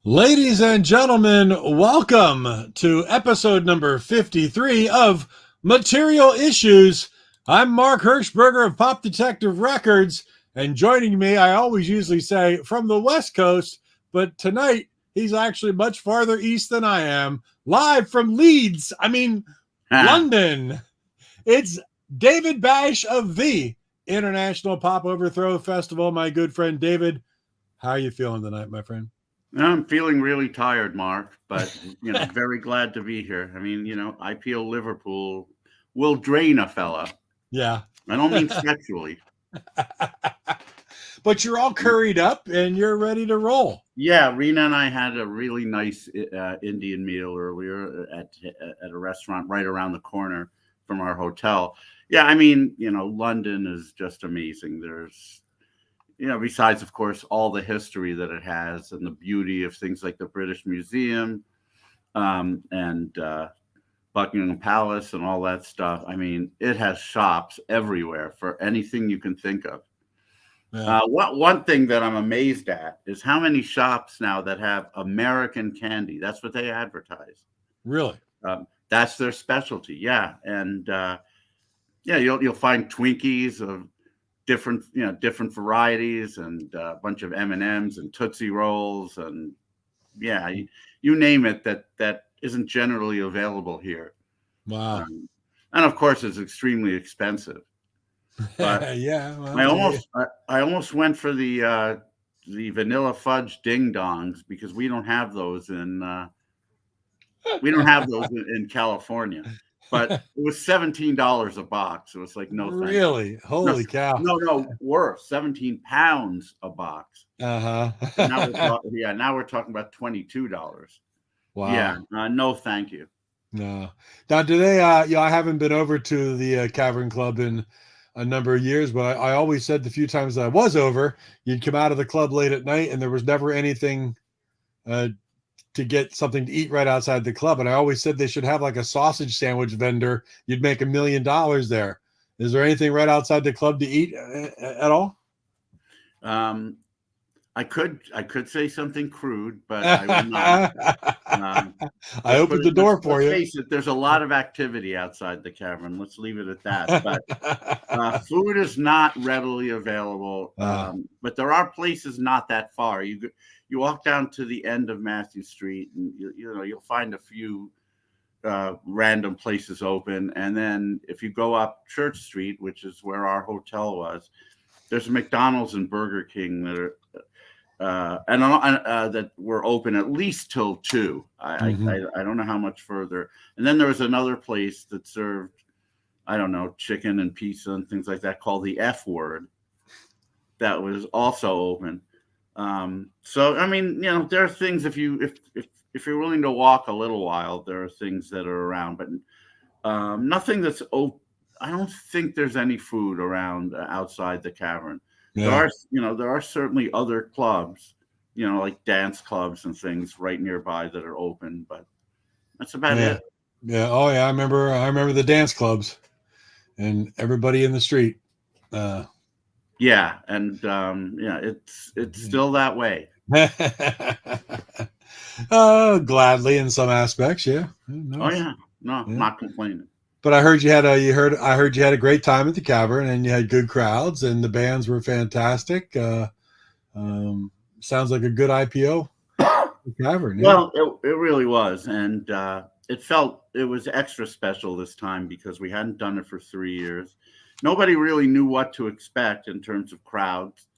Ladies and gentlemen, welcome to episode number 53 of Material Issues. I'm Mark Hershberger of Pop Detective Records, and joining me, I always usually say from the West Coast, but tonight he's actually much farther east than I am, live from Leeds, London. It's David Bash of the International Pop Overthrow Festival. My good friend David, how are you feeling tonight, my friend? I'm feeling really tired, Mark, but very glad to be here. IPO Liverpool will drain a fella. Yeah. I don't mean sexually. But you're all curried up and you're ready to roll. Yeah, Rena and I had a really nice Indian meal earlier at a restaurant right around the corner from our hotel. Yeah, London is just amazing. There's besides, of course, all the history that it has and the beauty of things like the British Museum and Buckingham Palace and all that stuff. I mean, it has shops everywhere for anything you can think of. Yeah. One thing that I'm amazed at is how many shops now that have American candy. That's what they advertise. Really? That's their specialty. Yeah, and you'll find Twinkies of different varieties and a bunch of M&Ms and Tootsie Rolls and you name it that isn't generally available here. Wow. And of course it's extremely expensive. But yeah. Well, I almost went for the vanilla fudge ding dongs because we don't have those in California. But it was $17 a box. It was like, no thanks. Really? Holy cow. No, worse. 17 pounds a box. Uh-huh. Now we're talking about $22. Wow. Yeah, no thank you. No. Now, do they, I haven't been over to the Cavern Club in a number of years, but I always said the few times that I was over, you'd come out of the club late at night and there was never anything to get something to eat right outside the club. And I always said they should have like a sausage sandwich vendor. You'd make $1 million there. Is there anything right outside the club to eat at all? I could say something crude, but I will not. I opened the door for you. Let's face it, there's a lot of activity outside the cavern. Let's leave it at that. But food is not readily available. But there are places not that far. You walk down to the end of Matthew Street, and you'll find a few random places open. And then if you go up Church Street, which is where our hotel was, there's a McDonald's and Burger King that are that were open at least till 2. I don't know how much further. And then there was another place that served, I don't know, chicken and pizza and things like that called the F Word. That was also open. So there are things if you're willing to walk a little while, there are things that are around, but nothing that's open. I don't think there's any food around outside the cavern. Yeah. There are certainly other clubs, like dance clubs and things right nearby that are open, but that's about it. Yeah. Oh yeah. I remember the dance clubs and everybody in the street. Yeah. And it's still that way. Gladly in some aspects. Yeah. Nice. Oh yeah. No, I'm not complaining. But I heard you had a great time at the Cavern and you had good crowds and the bands were fantastic. Sounds like a good IPO Cavern. Yeah. Well, it really was. And it was extra special this time because we hadn't done it for 3 years. Nobody really knew what to expect in terms of crowds.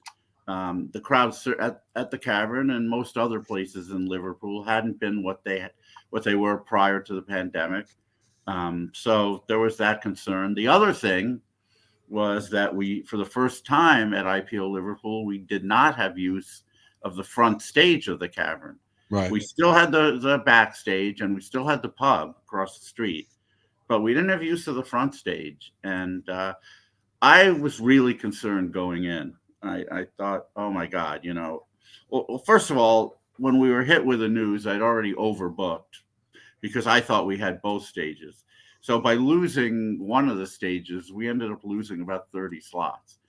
The crowds at the Cavern and most other places in Liverpool hadn't been what they were prior to the pandemic. So there was that concern. The other thing was that for the first time at IPO Liverpool, we did not have use of the front stage of the Cavern. Right. We still had the backstage and we still had the pub across the street, but we didn't have use of the front stage. And I was really concerned going in. I thought, oh my God, well, first of all, when we were hit with the news, I'd already overbooked because I thought we had both stages. So by losing one of the stages, we ended up losing about 30 slots.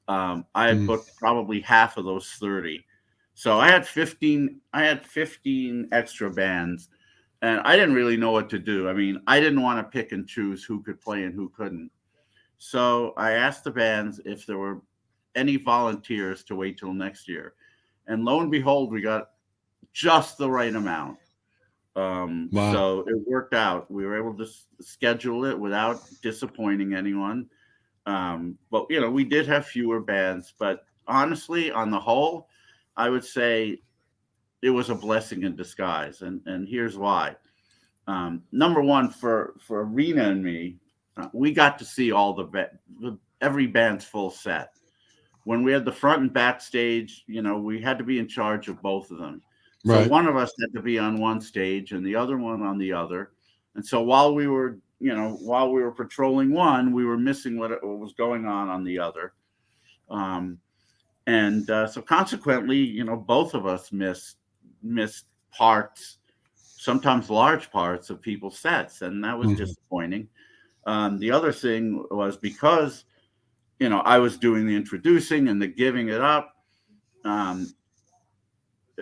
I had booked probably half of those 30. So I had 15 extra bands, and I didn't really know what to do. I mean, I didn't want to pick and choose who could play and who couldn't. So I asked the bands if there were any volunteers to wait till next year. And lo and behold, we got just the right amount. Wow. So it worked out. We were able to schedule it without disappointing anyone. But we did have fewer bands, but honestly, on the whole, I would say it was a blessing in disguise, and here's why. Number one, for Rena and me, we got to see all every band's full set. When we had the front and back stage, we had to be in charge of both of them. So Right. one of us had to be on one stage and the other one on the other. And so while we were patrolling one, we were missing what was going on the other. So consequently, both of us missed parts, sometimes large parts of people's sets, and that was disappointing. The other thing was because I was doing the introducing and the giving it up.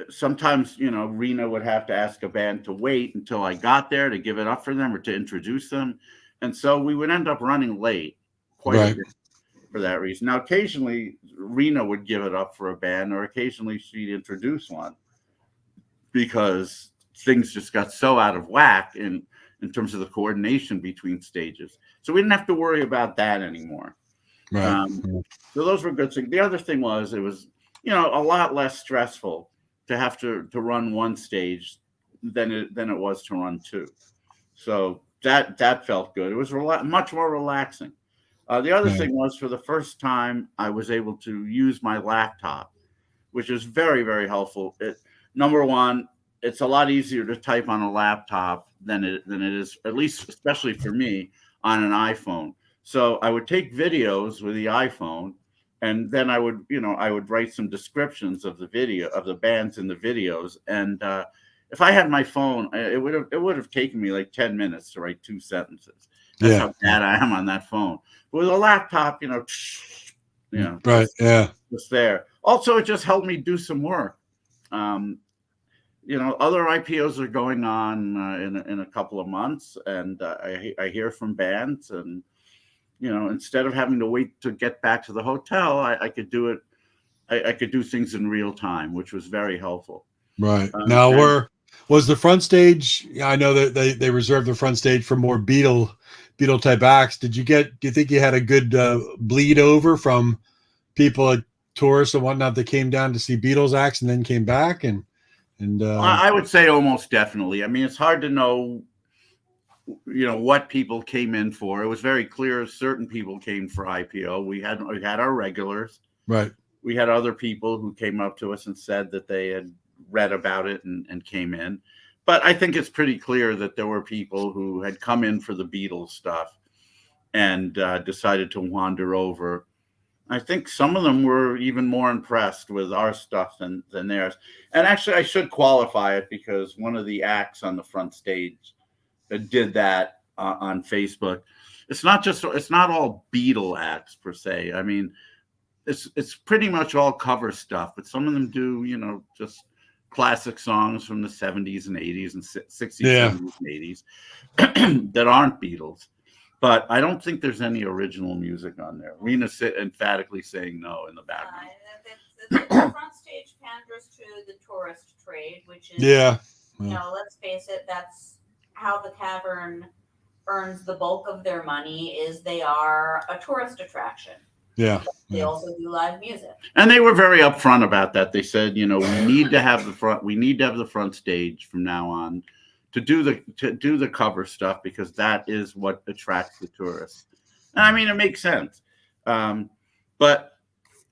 Sometimes Rena would have to ask a band to wait until I got there to give it up for them or to introduce them, and so we would end up running late quite a bit for that reason. Now, occasionally Rena would give it up for a band, or occasionally she'd introduce one, because things just got so out of whack in terms of the coordination between stages. So we didn't have to worry about that anymore. Right. So those were good things. The other thing was, it was a lot less stressful to have to run one stage than it was to run two. So that felt good. It was much more relaxing. The other thing was, for the first time, I was able to use my laptop, which is very, very helpful. Number one, it's a lot easier to type on a laptop than it is, at least especially for me, on an iPhone. So I would take videos with the iPhone, and then I would write some descriptions of the bands in the videos. And if I had my phone, it would have taken me like 10 minutes to write 2 sentences. That's how bad I am on that phone. But with a laptop, right, just there. Also, it just helped me do some work. Other IPOs are going on in a couple of months, and I hear from bands, and instead of having to wait to get back to the hotel, I could do it. I could do things in real time, which was very helpful. Right. Now, was the front stage? I know that they reserved the front stage for more Beatle type acts. Do you think you had a good bleed over from people, tourists and whatnot, that came down to see Beatles acts and then came back? And I would say almost definitely. I mean, it's hard to know what people came in for. It was very clear certain people came for IPO. We had our regulars. Right. We had other people who came up to us and said that they had read about it and came in. But I think it's pretty clear that there were people who had come in for the Beatles stuff and decided to wander over. I think some of them were even more impressed with our stuff than theirs. And actually, I should qualify it, because one of the acts on the front stage that did that on Facebook, it's not all Beatle acts per se. I mean, it's pretty much all cover stuff, but some of them do just classic songs from the 70s and 80s and 60s, 70s and 80s that aren't Beatles. But I don't think there's any original music on there. Rena's emphatically saying no in the background. The front stage panders to the tourist trade, which is, let's face it, that's how the Cavern earns the bulk of their money, is they are a tourist attraction. Yeah. They also do live music. And they were very upfront about that. They said, we need to have the front stage from now on to do the cover stuff, because that is what attracts the tourists. And I mean, it makes sense. But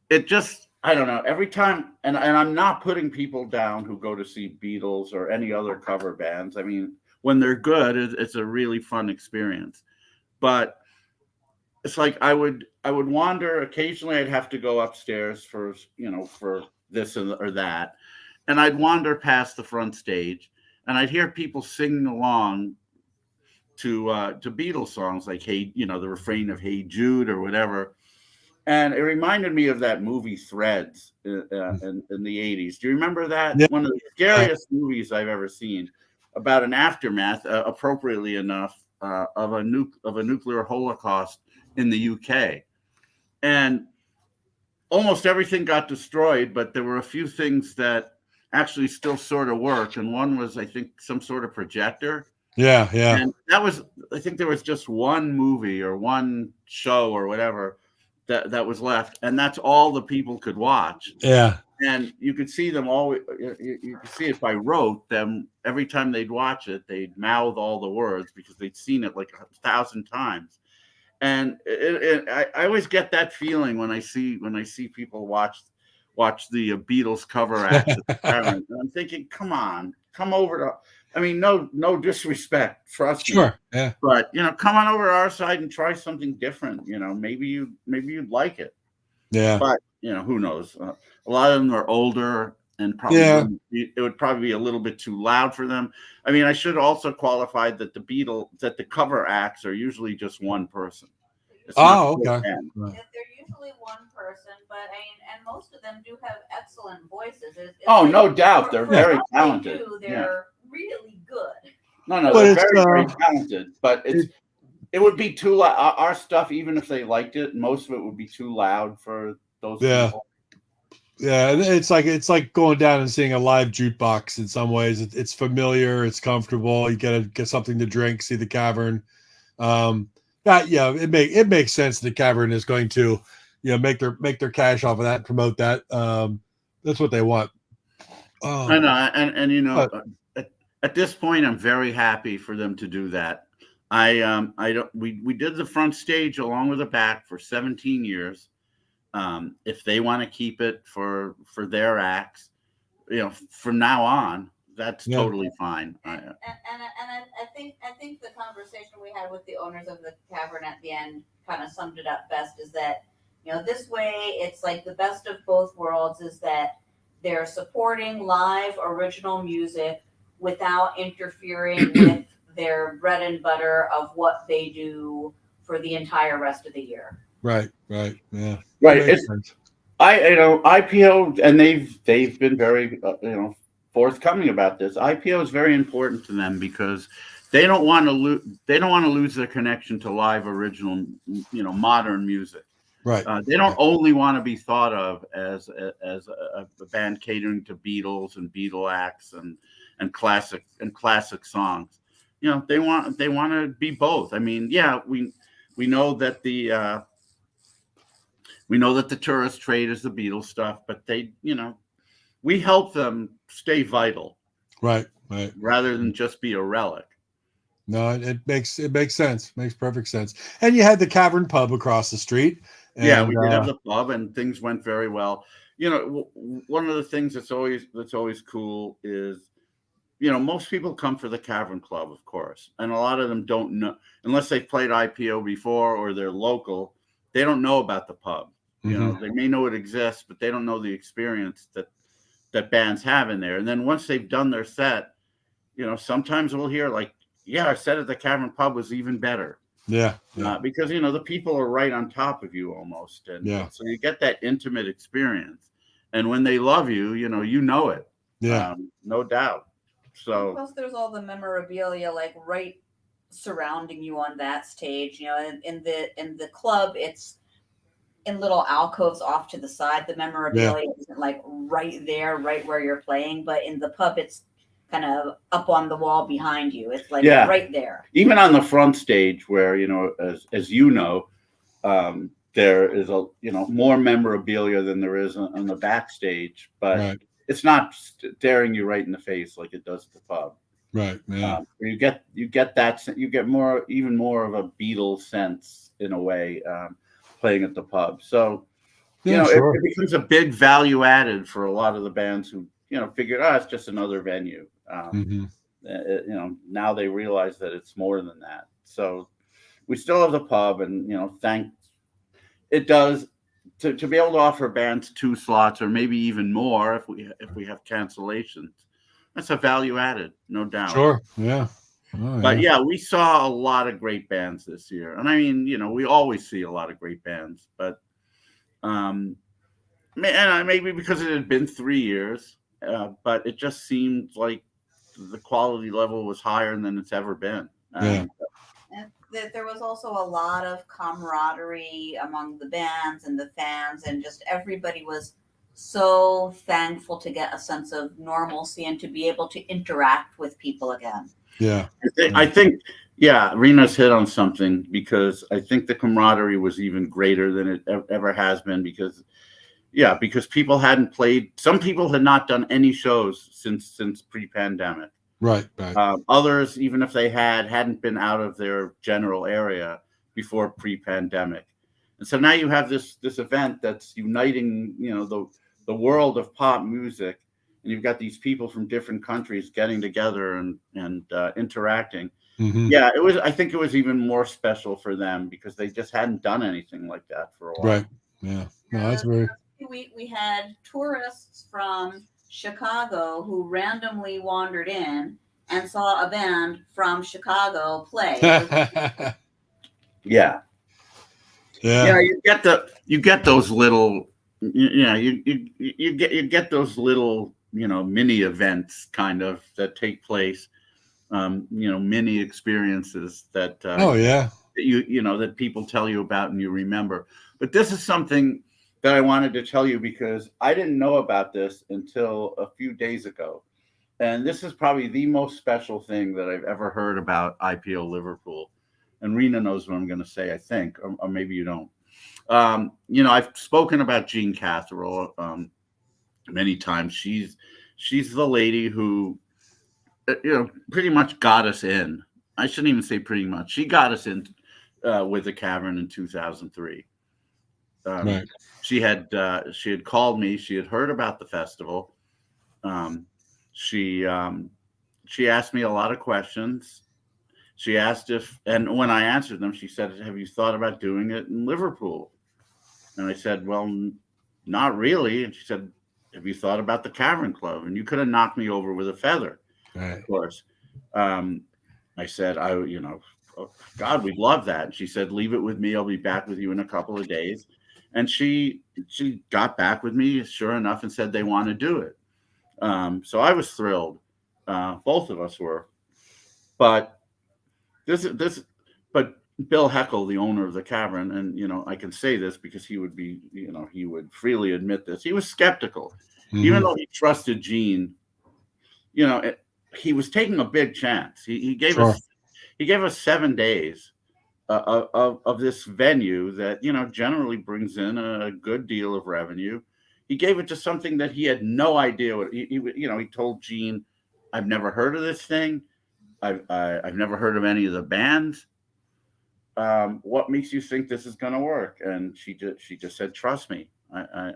it just, I don't know, every time, and I'm not putting people down who go to see Beatles or any other cover bands. I mean, when they're good, it's a really fun experience. But it's like I would wander. Occasionally, I'd have to go upstairs for this or that, and I'd wander past the front stage, and I'd hear people singing along to Beatles songs, like the refrain of "Hey Jude" or whatever. And it reminded me of that movie Threads in the 80s. Do you remember that? Yeah. One of the scariest movies I've ever seen, about an aftermath, appropriately enough, of a nuclear holocaust in the UK. And almost everything got destroyed, but there were a few things that actually still sort of worked. And one was, I think, some sort of projector. Yeah. And that was, I think there was just one movie or one show or whatever that was left, and that's all the people could watch. Yeah. And you could see them all. You could see it by rote. Them every time they'd watch it, they'd mouth all the words because they'd seen it like 1,000 times. And I always get that feeling when I see people watch the Beatles cover act. And I'm thinking, come on, come over to. I mean, no disrespect, trust me. Sure. Yeah. But come on over to our side and try something different. Maybe you'd like it. Yeah. But who knows? A lot of them are older, and probably it would probably be a little bit too loud for them. I mean, I should also qualify that the cover acts are usually just one person. Okay. They're usually one person, but and most of them do have excellent voices. No doubt, they're very talented. They're really good. No, they're very talented, but it would be too loud. Our stuff, even if they liked it, most of it would be too loud for those people. Yeah, it's like going down and seeing a live jukebox in some ways. It's familiar, it's comfortable. You get something to drink, see the Cavern. It makes sense. The Cavern is going to, make their cash off of that, promote that. That's what they want. I know, and at this point, I'm very happy for them to do that. We did the front stage along with the back for 17 years. If they want to keep it for their acts, from now on, that's totally fine. And I think the conversation we had with the owners of the Cavern at the end kind of summed it up best. Is that this way it's like the best of both worlds. Is that they're supporting live original music without interfering with their bread and butter of what they do for the entire rest of the year. Right. Yeah. Right. IPO, and they've been very forthcoming about this. IPO is very important to them because they don't want to lose their connection to live original modern music. Right. They don't only want to be thought of as a band catering to Beatles and Beatle acts and classic songs. They want to be both. I mean, we know that the tourist trade is the Beatles stuff, but we help them stay vital. Right. Rather than just be a relic. No, it makes sense. Makes perfect sense. And you had the Cavern pub across the street. And, we did have the pub, and things went very well. One of the things that's always cool is, most people come for the Cavern Club, of course, and a lot of them don't know, unless they've played IPO before or they're local, they don't know about the pub. They may know it exists, but they don't know the experience that bands have in there. And then once they've done their set, sometimes we'll hear like, our set at the Cavern Pub was even better. Yeah. Because the people are right on top of you almost, and so you get that intimate experience. And when they love you, you know it. Yeah, no doubt. So plus, there's all the memorabilia like right surrounding you on that stage. In the club, it's in little alcoves off to the side. The memorabilia isn't like right there, right where you're playing. But in the pub, it's kind of up on the wall behind you. It's like right there. Even on the front stage, where as there is more memorabilia than there is on the backstage, but it's not staring you right in the face like it does at the pub. Right. Yeah. You get that, you get even more of a Beatles sense in a way, playing at the pub. So it becomes a big value added for a lot of the bands who figured, it's just another venue. Now they realize that it's more than that. So we still have the pub, and it does to be able to offer bands 2 slots or maybe even more if we have cancellations. That's a value added, no doubt. Sure. Yeah. But we saw a lot of great bands this year, and I mean, we always see a lot of great bands, but Maybe because it had been 3 years, but it just seemed like the quality level was higher than it's ever been. Yeah. And there was also a lot of camaraderie among the bands and the fans, and just everybody was so thankful to get a sense of normalcy and to be able to interact with people again. Yeah. I think, yeah, Rena's hit on something, because I think the camaraderie was even greater than it ever has been, because people hadn't played. Some people had not done any shows since pre-pandemic. Right. Others, even if they hadn't been out of their general area before pre-pandemic. And so now you have this event that's uniting, the world of pop music, and you've got these people from different countries getting together and interacting. Mm-hmm. Yeah, I think it was even more special for them because they just hadn't done anything like that for a while. Right. Yeah. No, that's very. We had tourists from Chicago who randomly wandered in and saw a band from Chicago play. Yeah. You get those little, you get those little, mini events kind of that take place, mini experiences that that people tell you about and you remember. But this is something that I wanted to tell you because I didn't know about this until a few days ago. And this is probably the most special thing that I've ever heard about IPO Liverpool. And Rena knows what I'm going to say, I think, or maybe you don't. I've spoken about Jean Catherall many times. She's the lady who, pretty much got us in. I shouldn't even say pretty much. She got us in with the Cavern in 2003. Right. She had called me. She had heard about the festival. She asked me a lot of questions. She asked and when I answered them, she said, "Have you thought about doing it in Liverpool?" And I said, "Well, not really." And she said, "Have you thought about the Cavern Club?" And you could have knocked me over with a feather, right. Of course. I said, God, we'd love that. And she said, "Leave it with me. I'll be back with you in a couple of days." And she got back with me, sure enough, and said they want to do it. So I was thrilled. Both of us were. But but Bill Heckel, the owner of the Cavern, and I can say this because he would freely admit this. He was skeptical, even though he trusted Gene. He was taking a big chance. He gave us 7 days of this venue that generally brings in a good deal of revenue. He gave it to something that he had no idea what he told Gene, "I've never heard of this thing. I've never heard of any of the bands. What makes you think this is going to work?" And she just said, "Trust me. I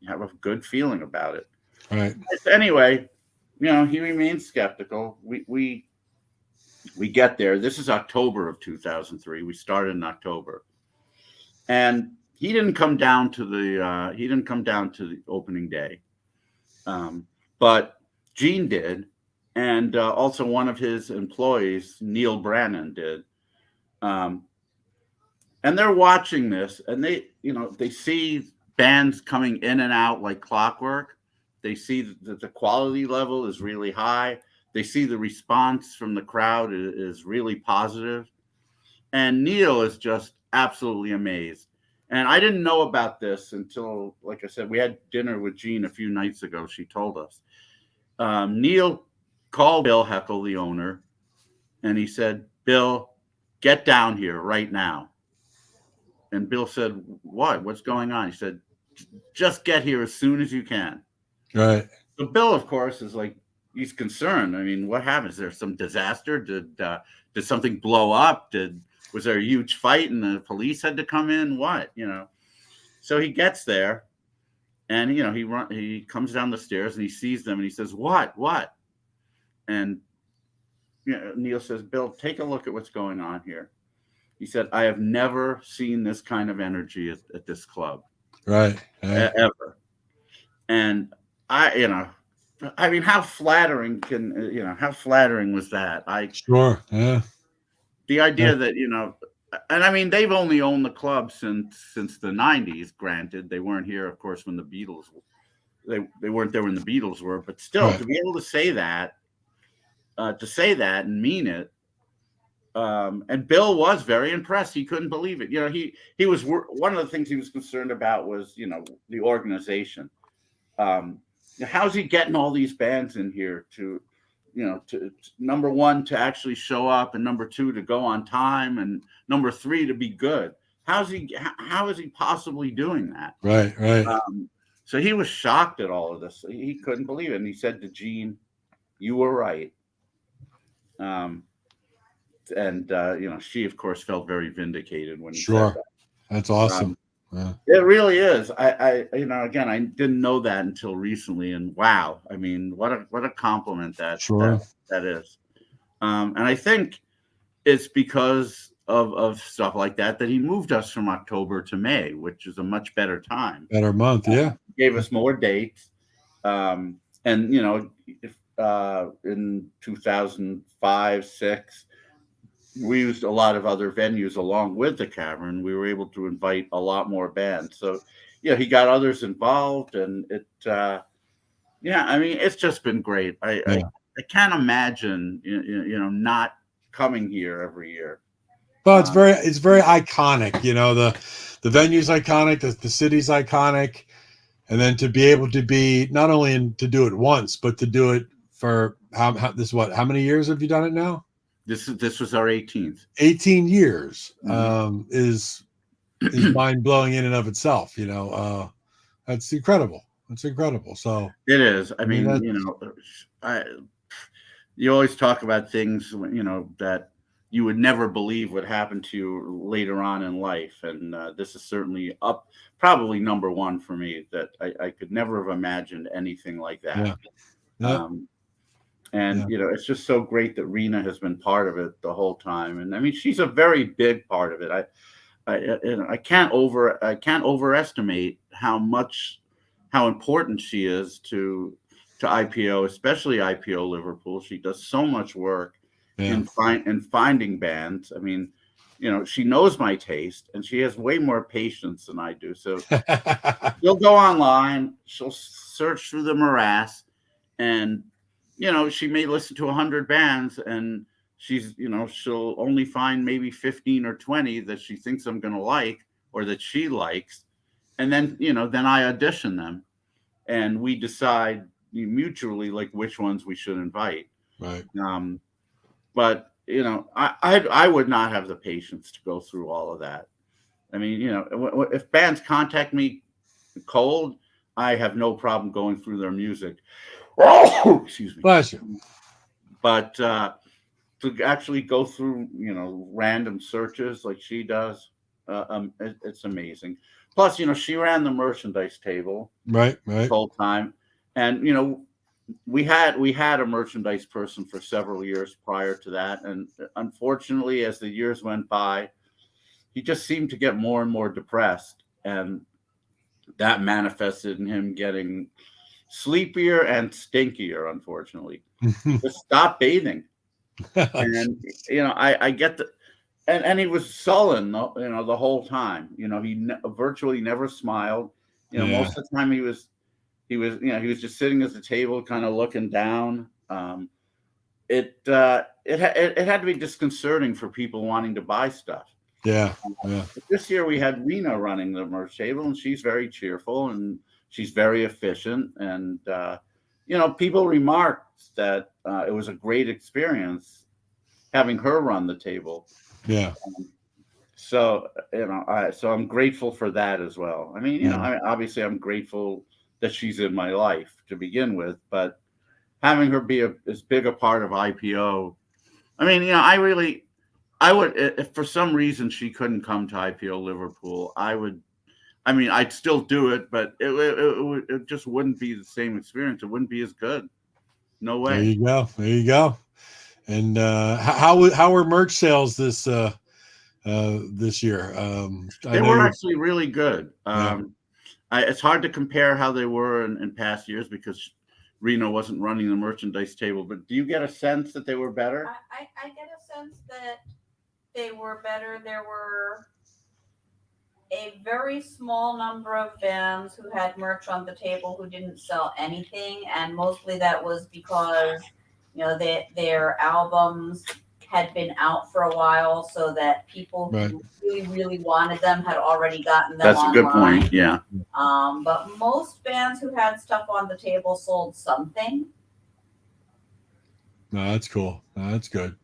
have a good feeling about it." Right. Anyway, he remains skeptical. We get there. This is October of 2003. We started in October, and he didn't come down to the opening day, but Gene did, and also one of his employees, Neil Brannon, did. And they're watching this, and they see bands coming in and out like clockwork. They see that the quality level is really high. They see the response from the crowd is really positive. And Neil is just absolutely amazed. And I didn't know about this until, like I said, we had dinner with Jean a few nights ago. She told us. Neil called Bill Heckel, the owner, and he said, "Bill, get down here right now." And Bill said, "What? What's going on?" He said, "Just get here as soon as you can." Right. So Bill, of course, is like, he's concerned. I mean, what happened? Is there some disaster? Did something blow up? Was there a huge fight and the police had to come in? What? So he gets there, and he comes down the stairs and he sees them and he says, "What? And Neil says, "Bill, take a look at what's going on here." He said, "I have never seen this kind of energy at this club, right? Ever." And I mean, how flattering how flattering was that? Sure, yeah. The idea that and I mean, they've only owned the club since the '90s. Granted, they weren't here, of course, when the Beatles. They weren't there when the Beatles were, but still, Right. to be able to say that and mean it. And Bill was very impressed. He couldn't believe it. You know, he was one of the things he was concerned about was, you know, the organization. How's he getting all these bands in here to, you know, to number one, to actually show up, and number two, to go on time, and number three, to be good. How is he possibly doing that? Right. So he was shocked at all of this. He couldn't believe it. And he said to Gene, "You were right." And you know, she of course felt very vindicated when he said that. That's awesome. Yeah. It really is. I you know, again, I didn't know that until recently, and wow, I mean, what a compliment that is. And I think it's because of stuff like that he moved us from October to May, which is a much better time. Better month, yeah. Gave us more dates. And you know, in 2005, 6, we used a lot of other venues along with the Cavern. We were able to invite a lot more bands. So, yeah, he got others involved, and it, yeah, I mean, it's just been great. I can't imagine, you know, not coming here every year. Well, it's very iconic. You know, the venue's iconic, the city's iconic, and then to be able to be not only to do it once, but to do it for how many years have you done it now? This was our 18th. 18 years is mind blowing in and of itself. You know, that's incredible. It's incredible. So it is. I mean you know, you always talk about things, you know, that you would never believe would happen to you later on in life, and this is certainly probably number one for me. That I could never have imagined anything like that. Yeah. And you know, it's just so great that Rena has been part of it the whole time, and I mean, she's a very big part of it. I can't overestimate how important she is to IPO, especially IPO Liverpool. She does so much work in finding bands. I mean, you know, she knows my taste, and she has way more patience than I do. So she'll go online, she'll search through the morass, and you know, she may listen to 100 bands, and she's, you know, she'll only find maybe 15 or 20 that she thinks I'm going to like, or that she likes. And then, you know, then I audition them, and we decide mutually like which ones we should invite. Right. But you know, I would not have the patience to go through all of that. I mean, you know, if bands contact me cold, I have no problem going through their music. Excuse me. Bless you. But to actually go through, you know, random searches like she does, it's amazing. Plus, you know, she ran the merchandise table right the whole time, and you know, we had a merchandise person for several years prior to that, and unfortunately, as the years went by, he just seemed to get more and more depressed, and that manifested in him getting sleepier and stinkier, unfortunately. Just stop bathing. And you know, I get the, and he was sullen, you know, the whole time. You know, he virtually never smiled. You know, most of the time he was you know, he was just sitting at the table, kind of looking down. It had to be disconcerting for people wanting to buy stuff. Yeah. This year we had Rena running the merch table, and she's very cheerful, and she's very efficient, and you know, people remarked that it was a great experience having her run the table. Yeah. So you know, so I'm grateful for that as well. I mean, you know, obviously I'm grateful that she's in my life to begin with, but having her be as big a part of IPO, I mean, you know, I would, if for some reason she couldn't come to IPO Liverpool, I'd still do it, but it just wouldn't be the same experience. It wouldn't be as good. No way. There you go. And how were merch sales this year? They were actually really good. It's hard to compare how they were in past years because Reno wasn't running the merchandise table. But do you get a sense that they were better? I get a sense that they were better. There were a very small number of bands who had merch on the table who didn't sell anything, and mostly that was because their albums had been out for a while, so that people who really wanted them had already gotten them. That's online. A good point. Yeah. But most bands who had stuff on the table sold something. No, that's cool. No, that's good.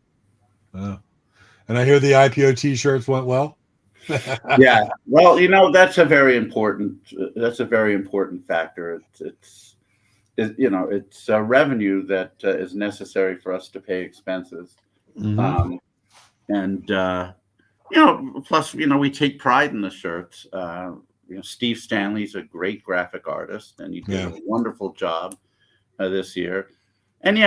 And I hear the IPO T-shirts went well. Yeah. Well, that's a very important factor. It's a revenue that is necessary for us to pay expenses. Mm-hmm. Plus, we take pride in the shirts. Steve Stanley's a great graphic artist, and he did a wonderful job this year. And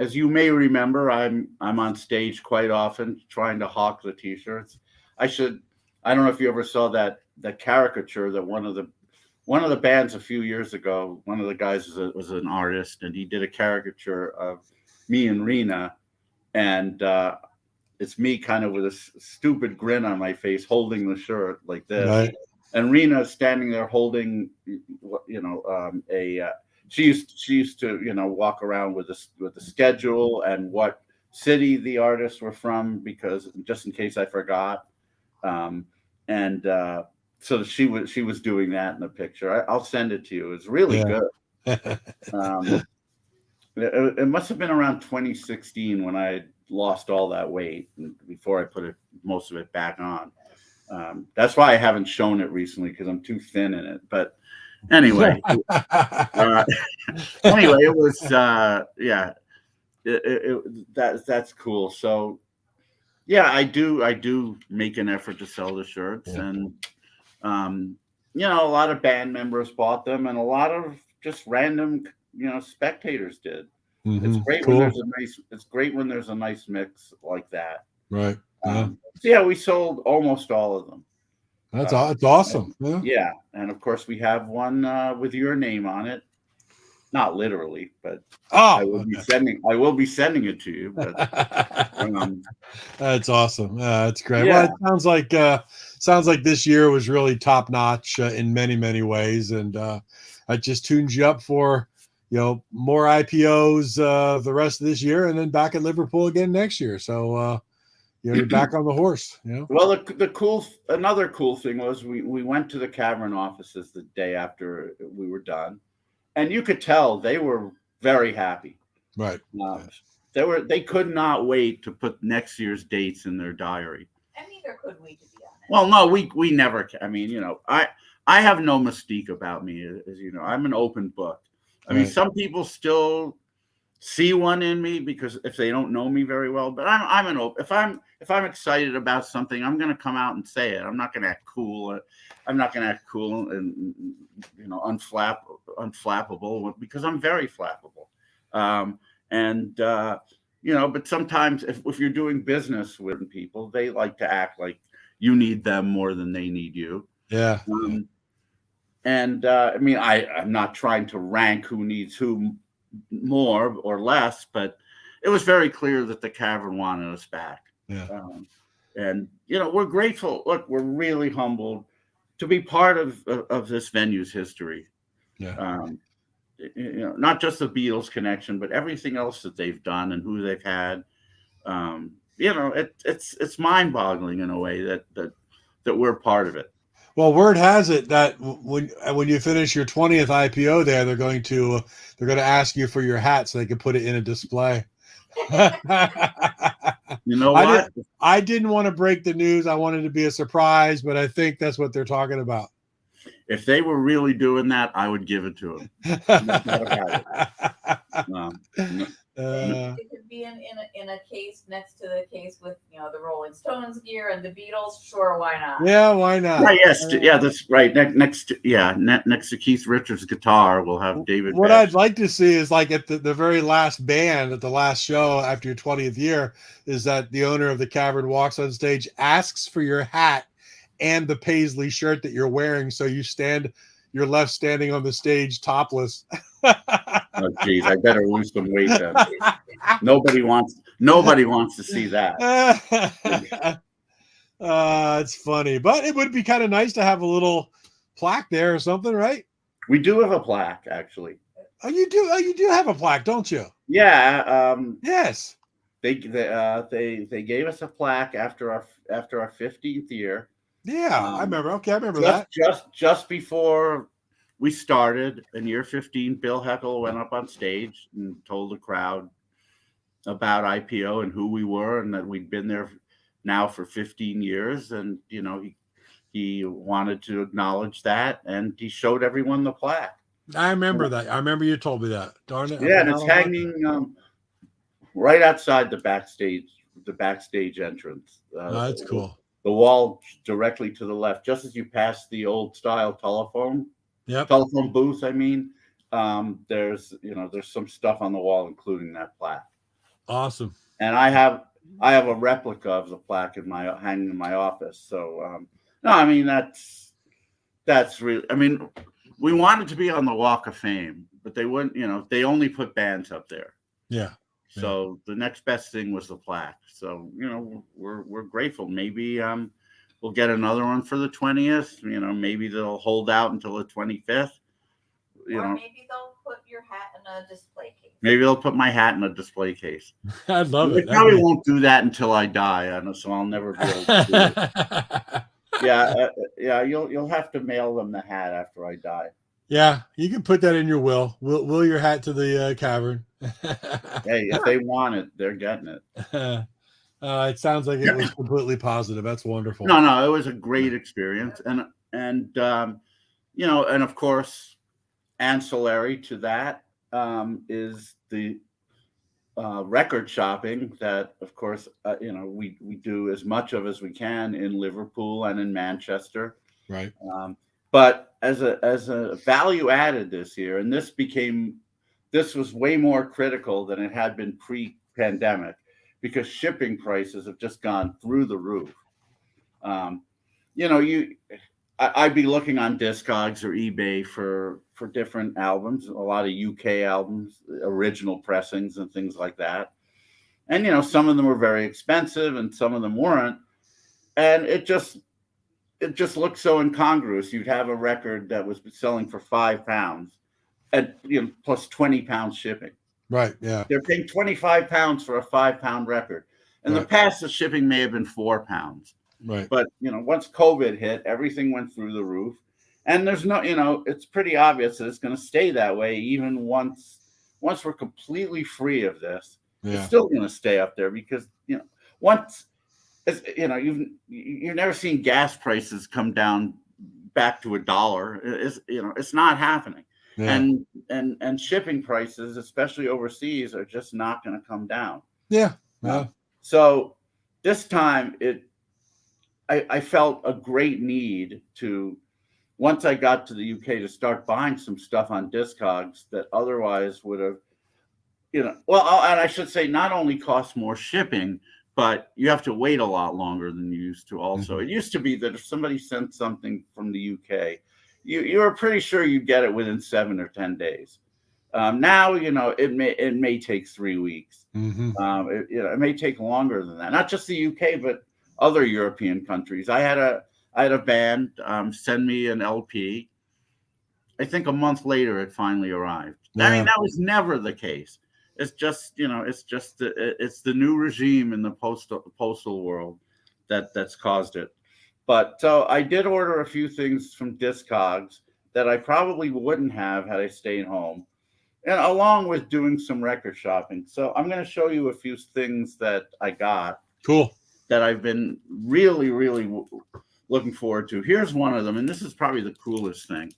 as you may remember, I'm on stage quite often trying to hawk the T-shirts. I don't know if you ever saw that caricature that one of the bands a few years ago, one of the guys was an artist, and he did a caricature of me and Rena, and it's me kind of with a stupid grin on my face holding the shirt like this. Right. And Rena standing there holding, she used to, walk around with the schedule and what city the artists were from, because just in case I forgot. So she was doing that in the picture. I'll send it to you. It's really good. It must have been around 2016 when I lost all that weight before I put most of it back on. That's why I haven't shown it recently, because I'm too thin in it. But anyway, it was that's cool. So I do make an effort to sell the shirts, and a lot of band members bought them, and a lot of just random spectators did. Mm-hmm. It's great when it's great when there's a nice mix like that. Right. We sold almost all of them. That's awesome. Yeah, and of course we have one with your name on it. Not literally, but I will be sending it to you. But that's awesome. That's great. Yeah. Well, it sounds like this year was really top notch in many, many ways, and I just tuned you up for more IPOs the rest of this year, and then back at Liverpool again next year. So you're back on the horse. Well, another cool thing was we went to the Cavern offices the day after we were done, and you could tell they were very happy. Right. They could not wait to put next year's dates in their diary. And neither could we, to be honest. Well, no, we never. I mean, I have no mystique about me, as you know. I'm an open book. I mean, some people still see one in me because if they don't know me very well, but I'm an open. If I'm excited about something, I'm going to come out and say it. I'm not going to act cool. I'm not going to act cool and unflappable, because I'm very flappable. But sometimes if you're doing business with people, they like to act like you need them more than they need you. Yeah. I'm not trying to rank who needs who more or less, but it was very clear that the Cavern wanted us back. Yeah. We're grateful. Look, we're really humbled to be part of this venue's history. Yeah. Not just the Beatles connection, but everything else that they've done and who they've had. It's mind-boggling in a way that we're part of it. Well, word has it that when you finish your 20th IPO there, they're going to ask you for your hat so they can put it in a display. You know what? I didn't want to break the news. I wanted to be a surprise, but I think that's what they're talking about. If they were really doing that, I would give it to them. It could be in a case next to the case with the Rolling Stones gear and the Beatles. Sure, why not? Yeah, why not? That's right. Next to Keith Richards' guitar, we'll have David. What I'd like to see is, like, at the very last band at the last show after your 20th year, is that the owner of the Cavern walks on stage, asks for your hat and the paisley shirt that you're wearing, so you're left standing on the stage topless. Oh, geez, I better lose some weight then. Nobody wants to see that. It's funny, but it would be kind of nice to have a little plaque there or something, right? We do have a plaque, actually. Oh, you do. Oh, you do have a plaque, don't you? Yeah. Yes. They gave us a plaque after our 15th year. Yeah, I remember. Okay, I remember that. Just before we started in year 15, Bill Heckle went up on stage and told the crowd about IPO and who we were and that we'd been there now for 15 years. And, he wanted to acknowledge that, and he showed everyone the plaque. I remember that. I remember you told me that. Darn it. Yeah, and it's hanging right outside the backstage entrance. That's cool. The wall directly to the left, just as you pass the old style telephone booth. I mean, there's some stuff on the wall, including that plaque. Awesome. And I have a replica of the plaque hanging in my office. So no, I mean that's really. I mean, we wanted to be on the Walk of Fame, but they wouldn't. They only put bands up there. Yeah. So the next best thing was the plaque. So we're grateful. Maybe we'll get another one for the 20th. Maybe they'll hold out until the 25th. Maybe they'll put your hat in a display case. Maybe they'll put my hat in a display case. I'd love it. They probably won't do that until I die, so I'll never be able to do it. Yeah. You'll have to mail them the hat after I die. Yeah, you can put that in your will. Will your hat to the cavern. Hey, if they want it, they're getting it. It sounds like it was completely positive. That's wonderful. No, it was a great experience, and of course, ancillary to that is the record shopping that, of course, we do as much of as we can in Liverpool and in Manchester. Right. But as a value added this year, and this was way more critical than it had been pre-pandemic, because shipping prices have just gone through the roof. I'd be looking on Discogs or eBay for different albums, a lot of UK albums, original pressings and things like that. And, some of them were very expensive and some of them weren't. And it just looked so incongruous. You'd have a record that was selling for £5 at plus 20 pounds shipping. Right. Yeah. They're paying £25 for a £5 record. In the past, the shipping may have been £4. Right. But once COVID hit, everything went through the roof. And there's no, it's pretty obvious that it's going to stay that way even once we're completely free of this. Yeah. It's still going to stay up there because once you've never seen gas prices come down back to $1. It's not happening. Yeah. And shipping prices, especially overseas, are just not going to come down. Yeah. So this time I felt a great need to, once I got to the UK, to start buying some stuff on Discogs that otherwise would have, and I should say not only cost more shipping, but you have to wait a lot longer than you used to also. Mm-hmm. It used to be that if somebody sent something from the UK, you were pretty sure you'd get it within 7 or 10 days. Now, it may take 3 weeks. Mm-hmm. It may take longer than that. Not just the UK, but other European countries. I had a band send me an LP. I think a month later it finally arrived. Yeah. I mean, that was never the case. It's just, it's the new regime in the postal world that's caused it. But so I did order a few things from Discogs that I probably wouldn't have had I stayed home, and along with doing some record shopping. So I'm going to show you a few things that I got. Cool. That I've been really, really looking forward to. Here's one of them, and this is probably the coolest thing.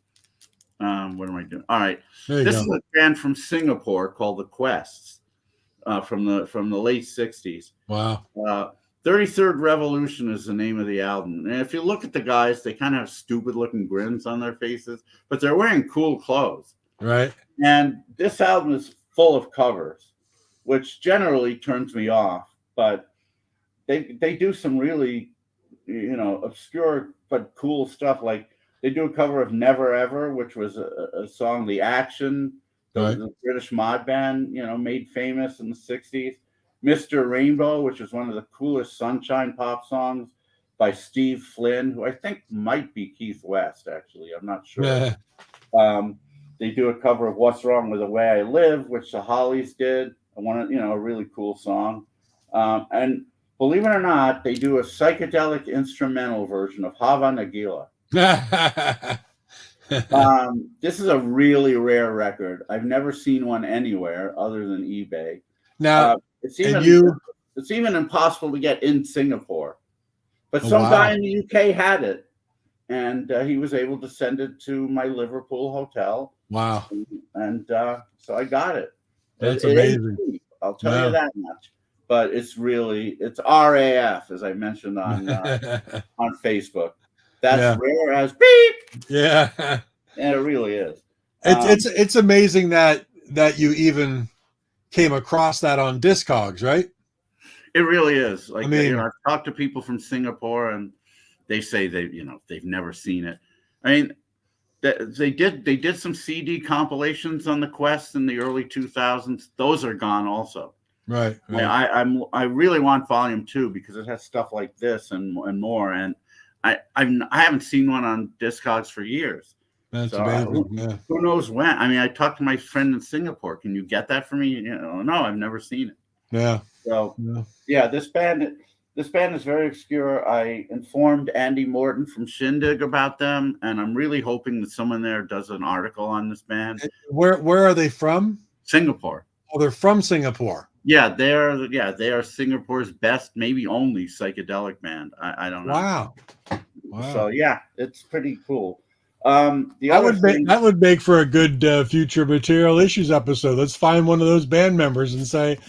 What am I doing? All right. This is a band from Singapore called The Quests from the late 60s. Wow. 33rd Revolution is the name of the album. And if you look at the guys, they kind of have stupid looking grins on their faces, but they're wearing cool clothes. Right. And this album is full of covers, which generally turns me off, but they do some really, obscure but cool stuff. Like they do a cover of Never Ever, which was a song, The Action the British mod band, made famous in the 60s. Mr. Rainbow, which is one of the coolest Sunshine pop songs by Steve Flynn, who I think might be Keith West, actually. I'm not sure. They do a cover of What's Wrong with the Way I Live, which the Hollies did. A really cool song. And believe it or not, they do a psychedelic instrumental version of Hava Nagila. This is a really rare record. I've never seen one anywhere other than eBay. Now, it's even impossible to get in Singapore. But some guy in the UK had it, and he was able to send it to my Liverpool hotel. Wow. And so I got it. That's amazing. I'll tell you that much. But it's RAF, as I mentioned on Facebook. That's rare as beep. Yeah. And it really is. It's amazing that you even came across that on Discogs, right? It really is. Like, I've talked to people from Singapore, and they say they've never seen it. I mean, they did some CD compilations on the Quest in the early 2000s. Those are gone also. Right. I really want Volume 2 because it has stuff like this and more. And I haven't seen one on Discogs for years. That's amazing. Who knows when? I mean, I talked to my friend in Singapore. Can you get that for me? No, I've never seen it. Yeah. So this band is very obscure. I informed Andy Morton from Shindig about them, and I'm really hoping that someone there does an article on this band. Where are they from? Singapore. Oh, they're from Singapore. Yeah, they are Singapore's best, maybe only psychedelic band. I don't know. Wow. So it's pretty cool. That would make for a good future Material Issues episode. Let's find one of those band members and say,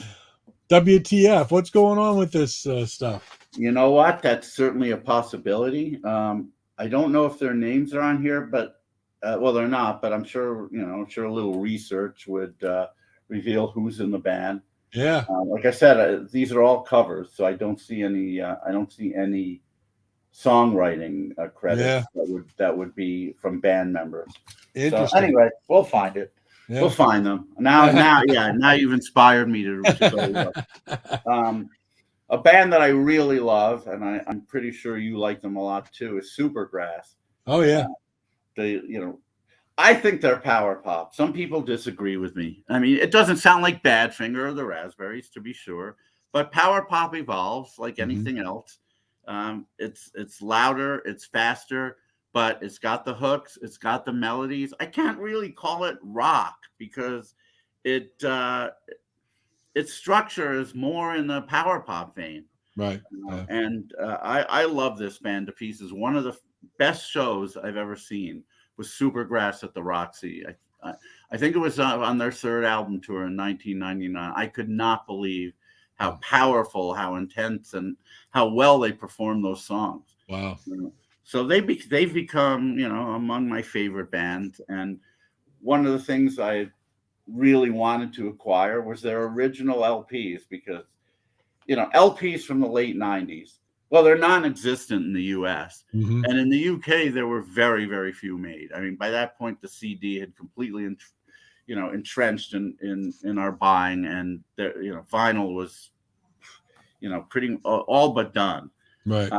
WTF, what's going on with this stuff? You know what? That's certainly a possibility. I don't know if their names are on here, but they're not. But I'm sure a little research would reveal who's in the band. Yeah. Like I said, these are all covers, so I don't see any songwriting credits that would be from band members. So anyway, we'll find it. Yeah. We'll find them. Now you've inspired me to go look. A band that I really love, and I'm pretty sure you like them a lot too, is Supergrass. Oh yeah. I think they're power pop. Some people disagree with me. I mean, it doesn't sound like Badfinger or the Raspberries, to be sure, but power pop evolves like anything else. It's louder, it's faster, but it's got the hooks, it's got the melodies. I can't really call it rock because its structure is more in the power pop vein. Right. And I love this band to pieces. One of the best shows I've ever seen was Supergrass at the Roxy. I think it was on their third album tour in 1999. I could not believe how powerful, how intense, and how well they perform those songs. Wow. So they've become, among my favorite bands. And one of the things I really wanted to acquire was their original LPs because, LPs from the late 90s, well, they're non-existent in the U.S. And in the U.K., there were very, very few made. I mean, by that point, the CD had completely entrenched in our buying, and vinyl was pretty all but done. Right.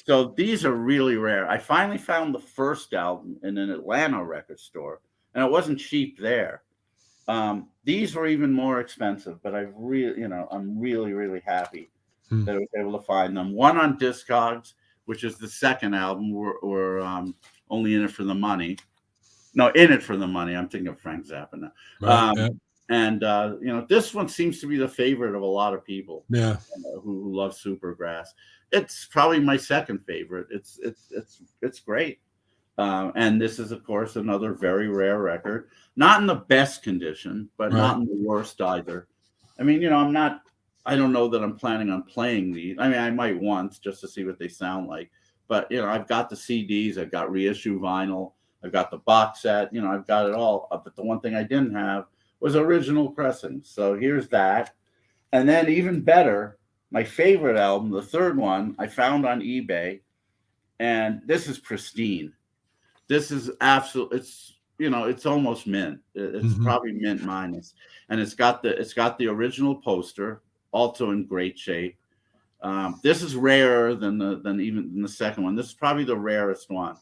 So these are really rare. I finally found the first album in an Atlanta record store, and it wasn't cheap there. These were even more expensive, but I'm really, really happy that I was able to find them. One on Discogs, which is the second album. We're Only In It For The Money. No, In It For The Money. I'm thinking of Frank Zappa now. Right, And this one seems to be the favorite of a lot of people. Yeah, who love Supergrass. It's probably my second favorite. It's great. And this is, of course, another very rare record. Not in the best condition, but not in the worst either. I mean, I don't know that I'm planning on playing these. I mean, I might once just to see what they sound like. But I've got the CDs. I've got reissue vinyl. I've got the box set. I've got it all. But the one thing I didn't have was original pressings. So here's that. And then even better, my favorite album, the third one, I found on eBay. And this is pristine. This is it's almost mint. It's probably mint minus, and it's got the original poster, also in great shape. This is rarer than the second one. This is probably the rarest one,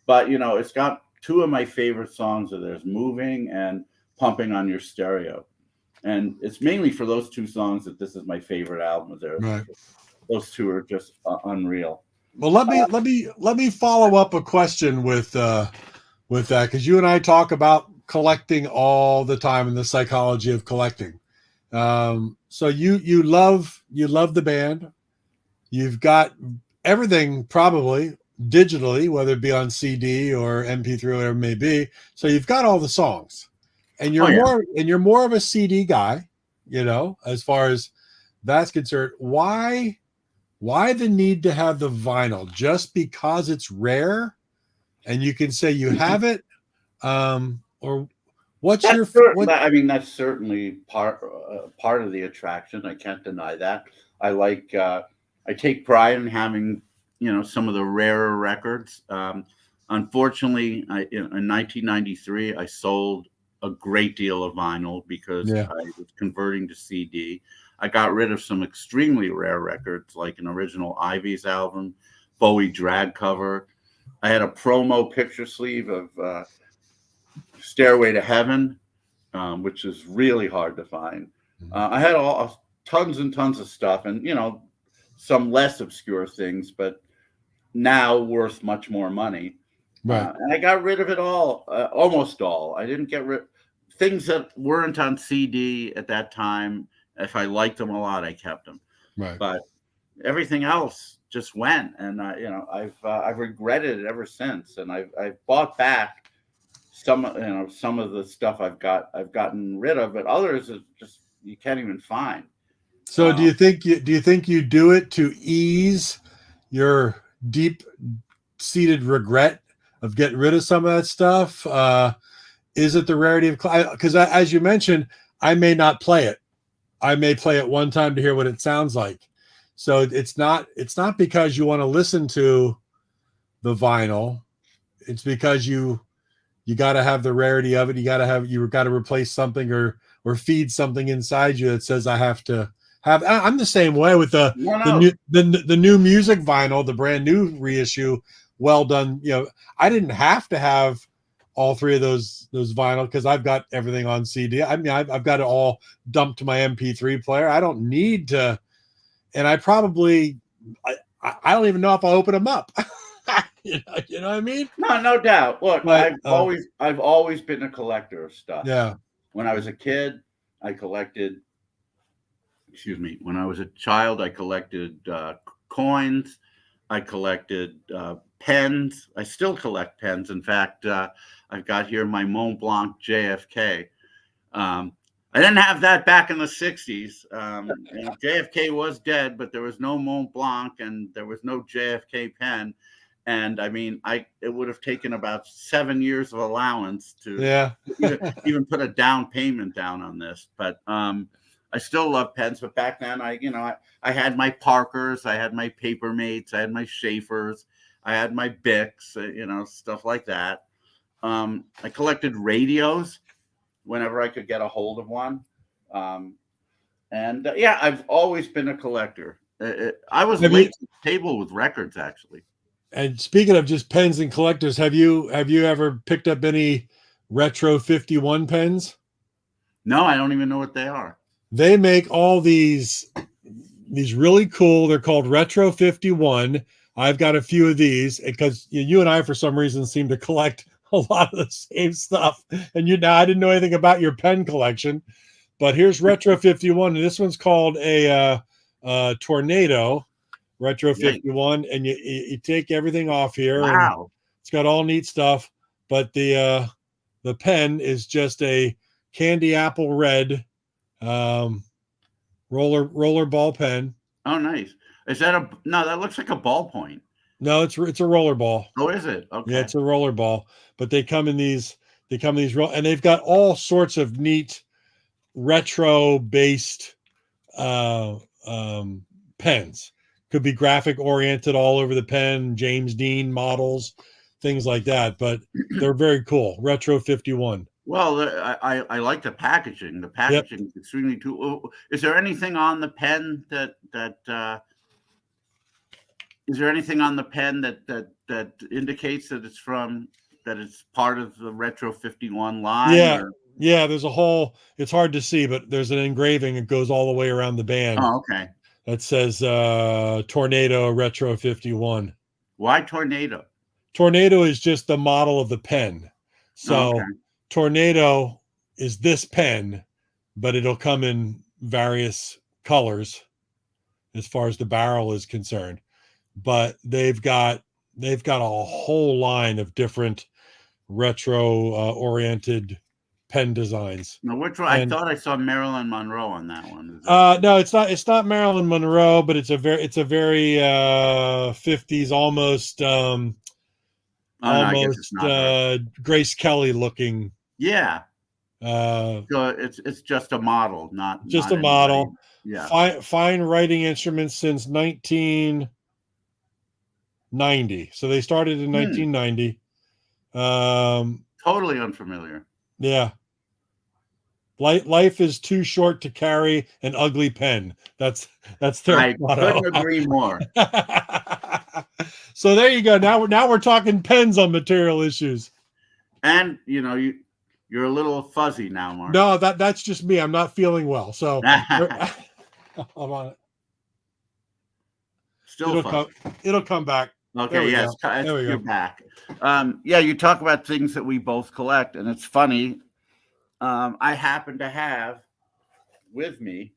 but it's got two of my favorite songs of theirs, "Moving" and "Pumping on Your Stereo," and it's mainly for those two songs that this is my favorite album of theirs. Right. Those two are just unreal. Well, let me follow up a question with that, because you and I talk about collecting all the time and the psychology of collecting. So you love the band. You've got everything probably digitally, whether it be on CD or MP3 or whatever it may be. So you've got all the songs, and you're more of a CD guy, as far as that's concerned. Why the need to have the vinyl? Just because it's rare and you can say you have it? Or what's that's certainly part of the attraction. I can't deny that. I take pride in having, some of the rarer records. Unfortunately, in 1993, I sold a great deal of vinyl because I was converting to CD. I got rid of some extremely rare records, like an original Ivy's album, Bowie drag cover. I had a promo picture sleeve of Stairway to Heaven, which is really hard to find. I had tons and tons of stuff, and some less obscure things, but now worth much more money. Right. And I got rid of it all, almost all. I didn't get rid things that weren't on CD at that time. If I liked them a lot, I kept them. Right. But everything else just went, and I've regretted it ever since. And I've bought back some of the stuff I've gotten rid of, but others is just you can't even find. So do you think you do it to ease your deep-seated regret of getting rid of some of that stuff? Is it the rarity of, because as you mentioned, I may not play it. I may play it one time to hear what it sounds like. So it's not because you want to listen to the vinyl. It's because you got to have the rarity of it. You got to replace something or feed something inside you that says I have to have. I'm the same way with the new music vinyl, the brand new reissue. Well done. I didn't have to have all three of those vinyl because I've got everything on CD. I mean, I've got it all dumped to my MP3 player. I don't need to, and I don't even know if I'll open them up. you know what I mean? No doubt. Look, I've always been a collector of stuff. Yeah. When I was a kid, I collected. Excuse me. When I was a child, I collected coins. I collected pens. I still collect pens. In fact, I've got here my Mont Blanc JFK. I didn't have that back in the 60s. JFK was dead, but there was no Mont Blanc and there was no JFK pen. And I mean, it would have taken about 7 years of allowance to even put a down payment down on this. But I still love pens. But back then, I had my Parkers, I had my Papermates, I had my Schaefers, I had my Bics, stuff like that. I collected radios whenever I could get a hold of one. I've always been a collector. I was late to the table with records, actually. And speaking of just pens and collectors, have you ever picked up any Retro 51 pens? No, I don't even know what they are. They make all these really cool. They're called Retro 51. I've got a few of these because you and I, for some reason, seem to collect a lot of the same stuff. And I didn't know anything about your pen collection, but here's Retro 51, and this one's called a Tornado Retro 51, and you take everything off here. Wow. And it's got all neat stuff, but the pen is just a candy apple red roller ball pen. Oh, nice. Is that no, that looks like a ballpoint. No, it's a roller ball. Oh, is it? Okay. Yeah, it's a roller ball, but they come in these and they've got all sorts of neat retro based pens. Could be graphic oriented all over the pen, James Dean models. things like that. But they're very cool. Retro 51. Well, I like the packaging. The packaging is extremely cool. Is there anything on the pen is there anything on the pen that indicates that it's part of the Retro 51 line? Yeah. Yeah, there's a whole, it's hard to see, but there's an engraving that goes all the way around the band. Oh, okay. That says Tornado Retro 51. Why Tornado? Tornado is just the model of the pen. So Tornado is this pen, but it'll come in various colors as far as the barrel is concerned. But they've got a whole line of different retro oriented pen designs. No, which one? I thought I saw Marilyn Monroe on that one. No, it's not Marilyn Monroe, but it's a very 50s almost Grace Kelly looking. Yeah. So it's just a model, not a model. Yeah. Fine writing instruments since 1990. So they started in 1990. Totally unfamiliar. Yeah. Life is too short to carry an ugly pen. That's their I motto. couldn't agree more. So there you go. Now we're talking pens on material issues. And you're a little fuzzy now, Mark. No, that's just me. I'm not feeling well. So I'm on it. It'll come back. Okay, yes, you're back. You talk about things that we both collect, and it's funny. I happen to have with me.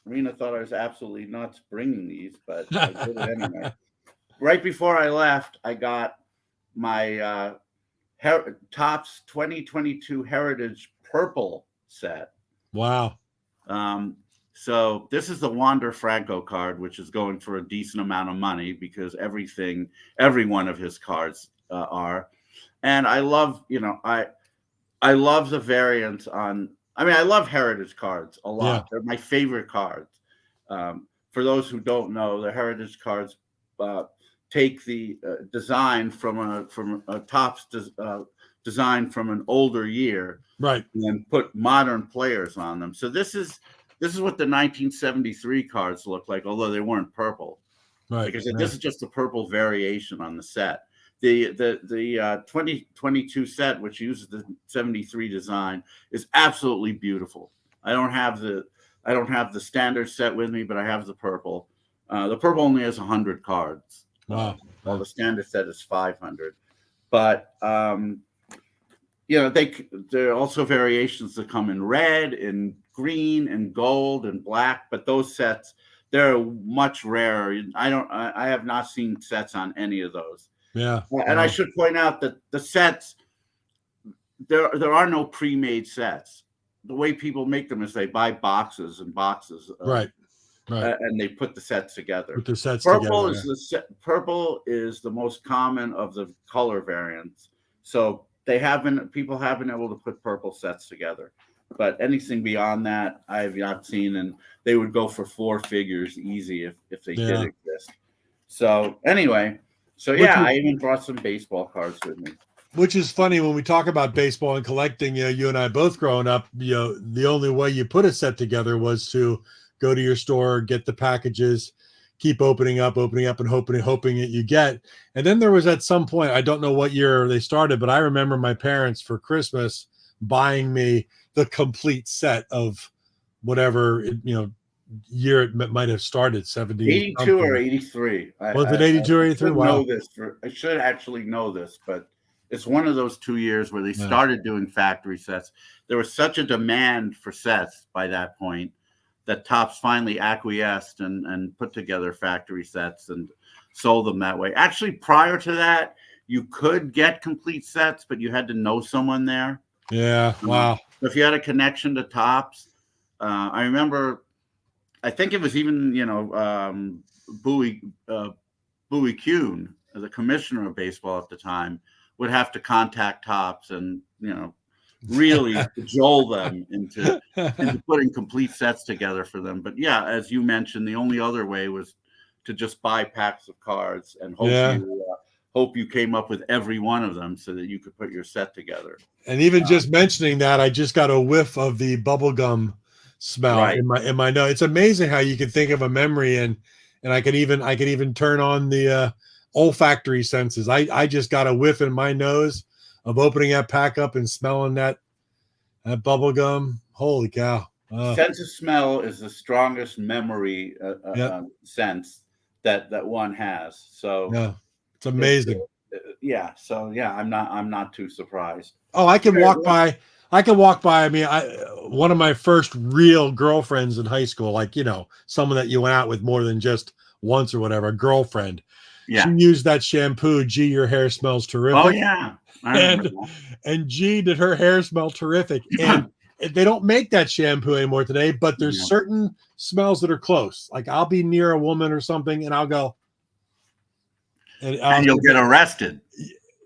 Rena thought I was absolutely nuts bringing these, but I did it anyway. Right before I left, I got my Topps 2022 Heritage Purple set. Wow. So this is the Wander Franco card, which is going for a decent amount of money because every one of his cards are. And I love, I love the variants on. I mean, I love Heritage cards a lot. Yeah. They're my favorite cards. For those who don't know, the Heritage cards take the design from a Topps design from an older year, right, and put modern players on them. So this is what the 1973 cards look like, although they weren't purple, right? Because this is just a purple variation on the set. The 2022 set, which uses the 73 design, is absolutely beautiful. I don't have the standard set with me, but I have the purple. The purple only has 100 cards. Wow. While the standard set is 500. But there are also variations that come in red, in green, and gold, and black. But those sets, they're much rarer. I have not seen sets on any of those. Yeah. And I should point out that the sets, there are no pre-made sets. The way people make them is they buy boxes and boxes. Right. And they put the sets together. Put the sets Purple together. Purple is the most common of the color variants. So people have been able to put purple sets together. But anything beyond that, I have not seen, and they would go for 4 figures easy if they did exist. So anyway, I even brought some baseball cards with me. Which is funny when we talk about baseball and collecting. You and I both growing up. The only way you put a set together was to go to your store, get the packages, keep opening up, and hoping that you get. And then there was at some point, I don't know what year they started, but I remember my parents for Christmas buying me the complete set of whatever year it might have started, 70, 82 or 83. Was it 82 or 83? Wow. I should actually know this, but it's one of those 2 years where they started doing factory sets. There was such a demand for sets by that point that Topps finally acquiesced and put together factory sets and sold them that way. Actually, prior to that, you could get complete sets, but you had to know someone there. Yeah, wow. If you had a connection to Topps, I remember, I think it was even, Bowie Kuhn, the commissioner of baseball at the time, would have to contact Topps and, really cajole them into putting complete sets together for them. But yeah, as you mentioned, the only other way was to just buy packs of cards and hope hope you came up with every one of them so that you could put your set together. And even just mentioning that, I just got a whiff of the bubblegum smell Right. in my nose. It's amazing how you can think of a memory and I could even turn on the olfactory senses. I just got a whiff in my nose of opening that pack up and smelling that bubblegum. Holy cow. Sense of smell is the strongest memory sense that one has. So yeah, it's amazing. I'm not too surprised. Oh, I can walk by. I mean, one of my first real girlfriends in high school, like, someone that you went out with more than just once or whatever, a girlfriend. Yeah. She used that shampoo. Gee, your hair smells terrific. Oh yeah. And gee, did her hair smell terrific. And they don't make that shampoo anymore today, but there's certain smells that are close. Like I'll be near a woman or something and I'll go. And you'll get arrested.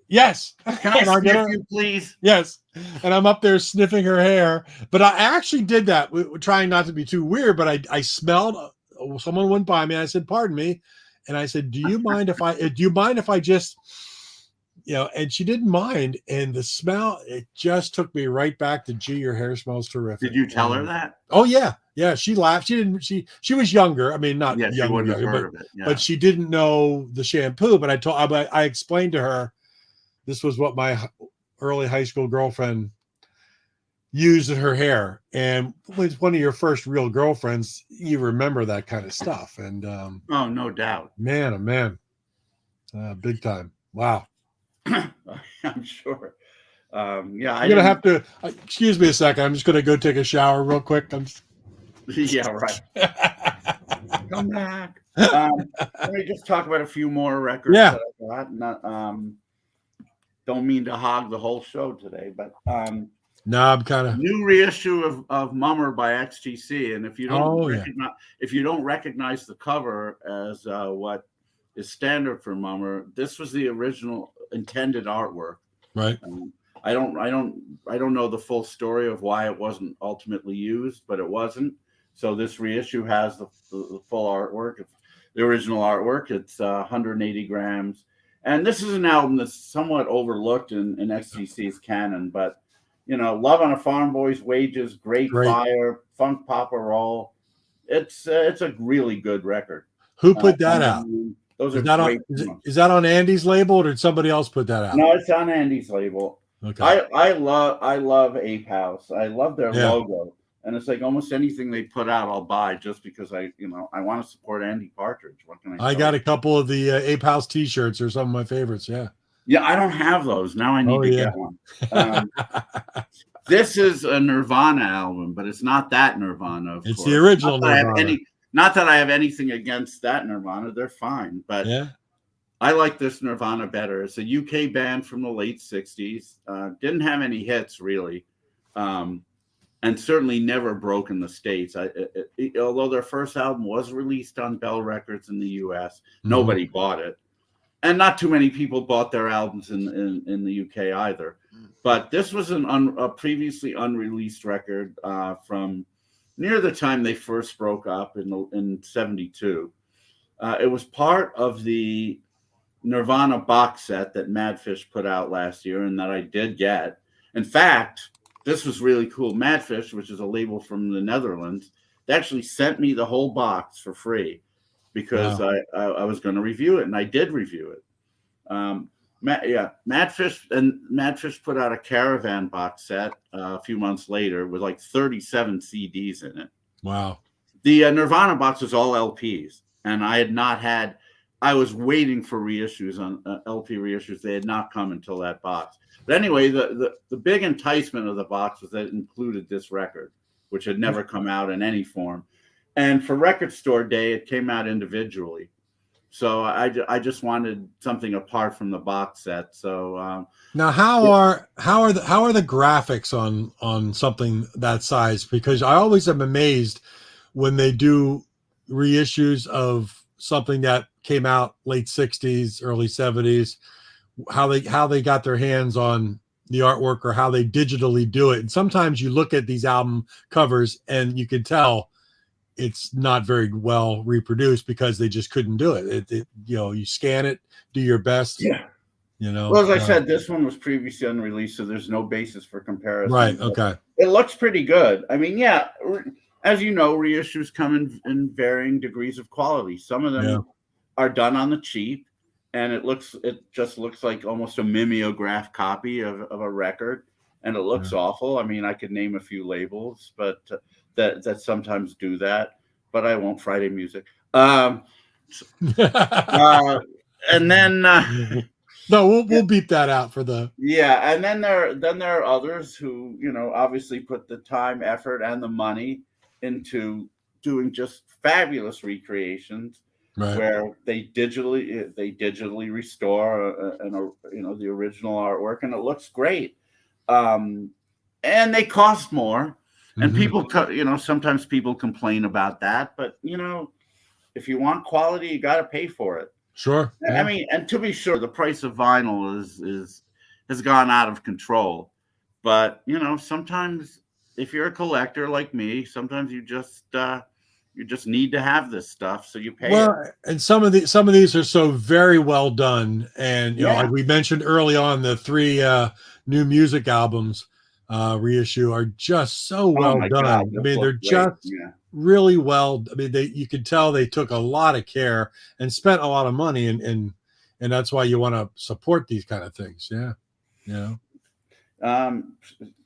Yes. Can I sniff you, please? Yes. And I'm up there sniffing her hair. But I actually did that. We're trying not to be too weird, but I smelled someone went by me. I said, "Pardon me." And I said, do you mind if I just, and she didn't mind. And the smell, it just took me right back to, gee, your hair smells terrific. Did you tell her that? Oh yeah. Yeah. She laughed. She was younger. I mean, not she wouldn't have heard of it. Yeah. But she didn't know the shampoo. But I explained to her, this was what my early high school girlfriend used in her hair. And with one of your first real girlfriends, you remember that kind of stuff. And oh, no doubt. Man, oh man. Big time. Wow. I'm sure. I'm gonna have to excuse me a second. I'm just gonna go take a shower real quick. Yeah, right. Come back. Let me just talk about a few more records that I got. Don't mean to hog the whole show today, but no, I'm kind of new reissue of Mummer by XTC. And if you don't recognize the cover as what is standard for Mummer, this was the original intended artwork. Right. I don't know the full story of why it wasn't ultimately used, but it wasn't. So this reissue has the full artwork, the original artwork. It's 180 grams. And this is an album that's somewhat overlooked in XTC's canon, but Love on a Farm Boy's Wages, Great Fire, Funk Papa Roll. It's a really good record. Who put that out? Those are great. Is that on Andy's label, or did somebody else put that out? No, it's on Andy's label. Okay. I love Ape House. I love their logo. And it's like almost anything they put out, I'll buy just because I want to support Andy Partridge. What can I got a couple of the Ape House T-shirts, are some of my favorites. Yeah. Yeah, I don't have those. Now I need to get one. This is a Nirvana album, but it's not that Nirvana. Of it's course. The original Nirvana. Not that I have anything against that Nirvana. They're fine. But I like this Nirvana better. It's a UK band from the late 60s. Didn't have any hits, really. And certainly never broke in the States. Although their first album was released on Bell Records in the US, nobody bought it. And not too many people bought their albums in the UK either. But this was a previously unreleased record from near the time they first broke up in 72. It was part of the Nirvana box set that Madfish put out last year and that I did get. In fact, this was really cool. Madfish, which is a label from the Netherlands, they actually sent me the whole box for free because I was going to review it, and I did review it. Madfish put out a Caravan box set a few months later with like 37 CDs in it. Wow. The Nirvana box was all LPs, and I was waiting for reissues on LP reissues. They had not come until that box. But anyway, the big enticement of the box was that it included this record, which had never come out in any form. And for Record Store Day, it came out individually. So I just wanted something apart from the box set. So now, how are the graphics on something that size? Because I always am amazed when they do reissues of something that came out late 60s, early 70s. How they got their hands on the artwork or how they digitally do it. And sometimes you look at these album covers and you can tell it's not very well reproduced because they just couldn't do it. You scan it, do your best. Yeah. You know. Well, as I said, this one was previously unreleased, so there's no basis for comparison. Right. Okay. It looks pretty good. I mean, yeah, as you know, reissues come in varying degrees of quality. Some of them are done on the cheap, and it just looks like almost a mimeograph copy of a record, and it looks awful. I mean, I could name a few labels, but that sometimes do that, but I won't. Friday music. And then no, we'll beep that out for the and then there are others who, you know, obviously put the time, effort, and the money into doing just fabulous recreations, where they digitally restore the original artwork, and it looks great, and they cost more, and people sometimes people complain about that, but you know, if you want quality, you got to pay for it. Sure. Yeah. I mean, and to be sure, the price of vinyl has gone out of control. But you know, sometimes if you're a collector like me, sometimes you just need to have this stuff, so you pay it. And some of these are so very well done, and you know, like we mentioned early on, the 3 new music albums reissue are just so well done. God, I mean, they're just really well. I mean, you can tell they took a lot of care and spent a lot of money, and that's why you want to support these kind of things.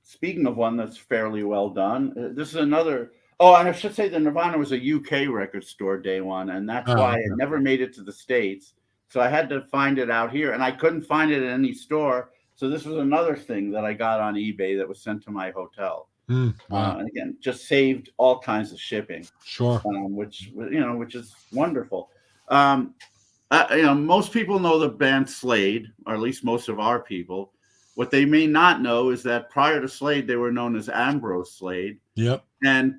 Speaking of one that's fairly well done, this is another. Oh, and I should say the Nirvana was a UK record store day one, and that's why it never made it to the States. So I had to find it out here, and I couldn't find it at any store. So this was another thing that I got on eBay that was sent to my hotel. Wow. And again, just saved all kinds of shipping. Sure. Which is wonderful. Most people know the band Slade, or at least most of our people. What they may not know is that prior to Slade, they were known as Ambrose Slade. Yep. And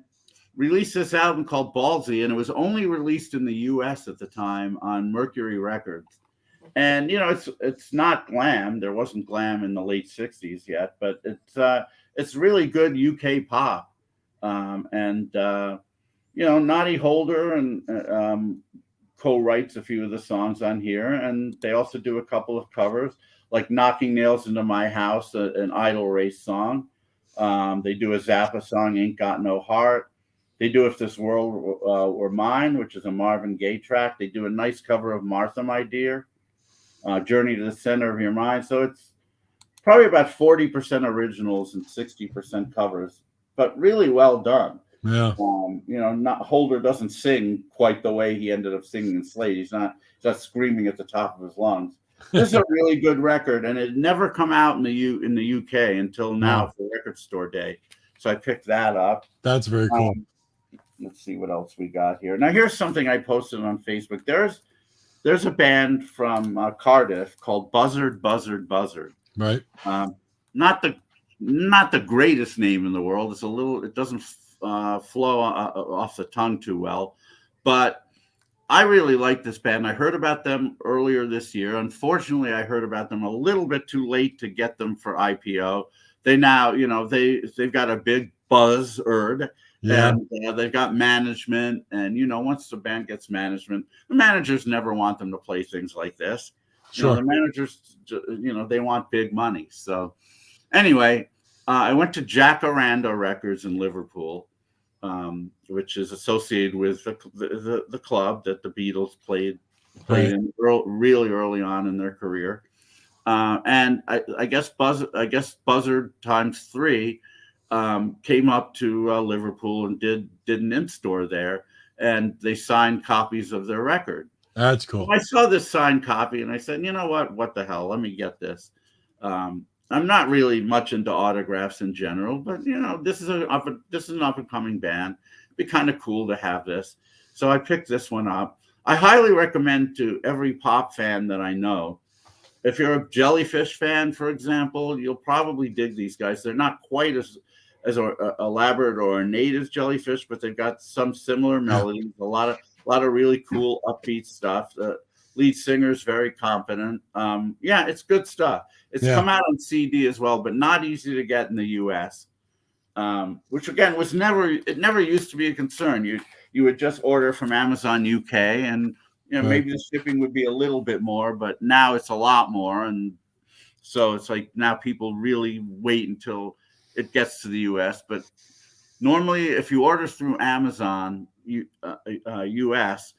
released this album called Ballsy, and it was only released in the U.S. at the time on Mercury Records. And you know, it's not glam. There wasn't glam in the late '60s yet, but it's really good UK pop. Noddy Holder and co-writes a few of the songs on here, and they also do a couple of covers, like "Knocking Nails Into My House," an Idle Race song. They do a Zappa song, "Ain't Got No Heart." They do "If This World Were Mine," which is a Marvin Gaye track. They do a nice cover of "Martha, My Dear," "Journey to the Center of Your Mind." So it's probably about 40% originals and 60% covers, but really well done. Yeah. Holder doesn't sing quite the way he ended up singing in Slade. He's not screaming at the top of his lungs. This is a really good record, and it never come out in the UK until now for Record Store Day. So I picked that up. That's very cool. Let's see what else we got here. Now here's something I posted on Facebook. There's a band from Cardiff called Buzzard. Right. Not the greatest name in the world. It doesn't flow off the tongue too well, but I really like this band. I heard about them earlier this year. Unfortunately, I heard about them a little bit too late to get them for IPO. They now, they've got a big buzzard. Yeah. And they've got management, and once the band gets management, the managers never want them to play things like this. Sure. The managers, they want big money. So anyway, I went to Jacaranda Records in Liverpool, which is associated with the club that the Beatles played in really early on in their career. And I guess Buzzard ×3 came up to Liverpool and did an in-store there, and they signed copies of their record. That's cool. I saw this signed copy, and I said, you know what the hell? Let me get this. I'm not really much into autographs in general, but this is an up-and-coming band. It'd be kind of cool to have this. So I picked this one up. I highly recommend to every pop fan that I know. If you're a Jellyfish fan, for example, you'll probably dig these guys. They're not quite as elaborate or ornate as Jellyfish, but they've got some similar melodies. A lot of really cool upbeat stuff. The lead singer is very competent. It's good stuff. It's come out on CD as well, but not easy to get in the US. Which again never used to be a concern. You would just order from Amazon UK, and maybe the shipping would be a little bit more, but now it's a lot more, and So it's like now people really wait until it gets to the US. But normally, if you order through Amazon US,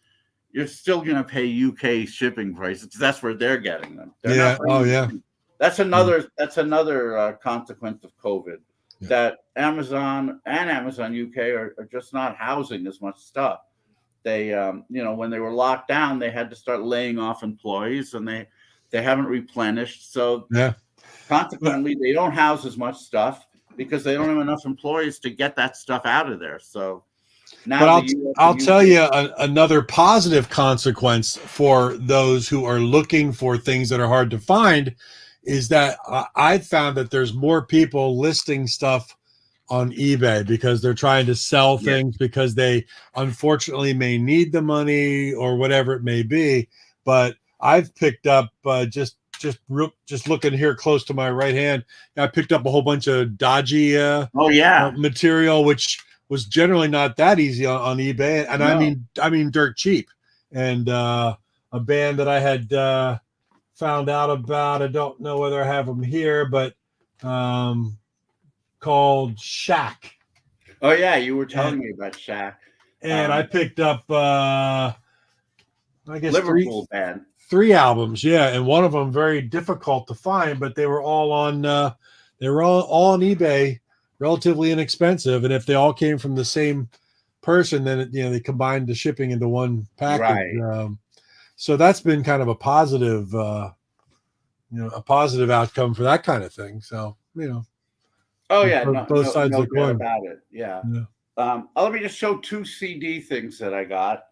you're still going to pay UK shipping prices because that's where they're getting them. They're yeah. not That's another consequence of COVID. Yeah. That Amazon and Amazon UK are just not housing as much stuff. They, when they were locked down, they had to start laying off employees, and they haven't replenished. So consequently, they don't house as much stuff because they don't have enough employees to get that stuff out of there. So now, but I'll tell you another positive consequence for those who are looking for things that are hard to find is that I've found that there's more people listing stuff on eBay because they're trying to sell things because they unfortunately may need the money or whatever it may be. But I've picked up just looking here close to my right hand, I picked up a whole bunch of dodgy material, which was generally not that easy on eBay, and no. I mean dirt cheap. And a band that I had found out about, I don't know whether I have them here, but called Shack. Oh yeah, you were telling me about Shack. And I picked up I guess Liverpool band. 3 albums, and one of them very difficult to find, but they were all on all on eBay, relatively inexpensive, and if they all came from the same person, then they combined the shipping into one package. Right. So that's been kind of a positive outcome for that kind of thing. So oh yeah, both sides of the coin about it. Yeah. Let me just show 2 CD things that I got.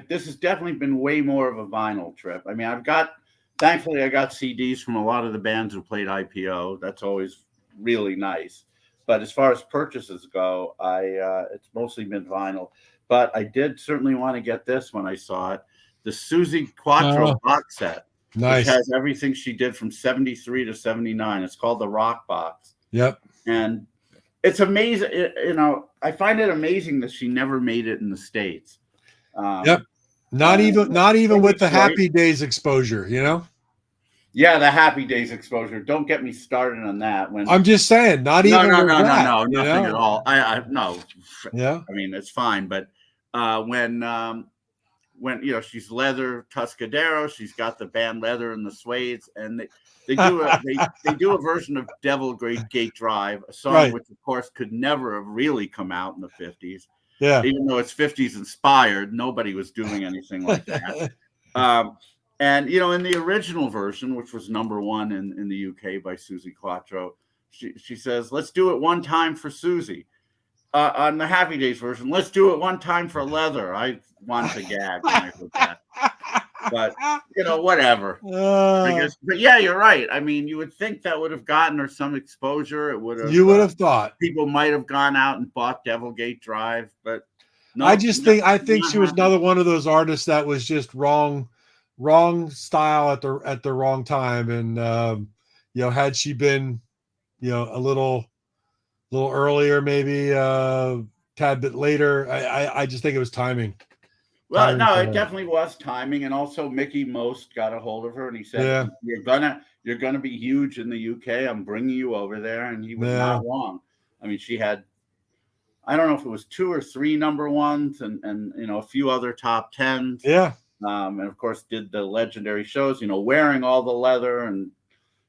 This has definitely been way more of a vinyl trip. I mean, thankfully I got CDs from a lot of the bands who played IPO. That's always really nice. But as far as purchases go, it's mostly been vinyl. But I did certainly want to get this when I saw it, the Susie Quattro box set. Nice. Which has everything she did from 73 to 79. It's called the Rock Box. Yep. And it's amazing. I find it amazing that she never made it in the States. Yep. Not even with the Happy Days exposure, Yeah, the Happy Days exposure. Don't get me started on that. I'm just saying, nothing at all. No. Yeah. I mean, it's fine, but when she's leather Tuscadero, she's got the band leather and the suedes, and they do a version of Devil Gate Drive, a song which of course could never have really come out in the 50s. Yeah. Even though it's 50s inspired, nobody was doing anything like that. And in the original version, which was #1 in the UK by Susie Quattro, she says, "Let's do it one time for Susie." On the Happy Days version, "Let's do it one time for leather." I wanted to gag when I heard that. But whatever. But yeah, you're right. I mean, you would think that would have gotten her some exposure. It would have. You would have thought people might have gone out and bought Devil Gate Drive, but no. I think she was another one of those artists that was just wrong style at the wrong time, and had she been a little earlier, maybe tad bit later, I just think it was timing. Well, no, it definitely was timing, and also Mickey Most got a hold of her, and he said, "You're gonna be huge in the UK. I'm bringing you over there," and he was not wrong. I mean, she had, I don't know if it was 2 or 3 #1s, and a few other top 10s. Yeah, and of course did the legendary shows. wearing all the leather and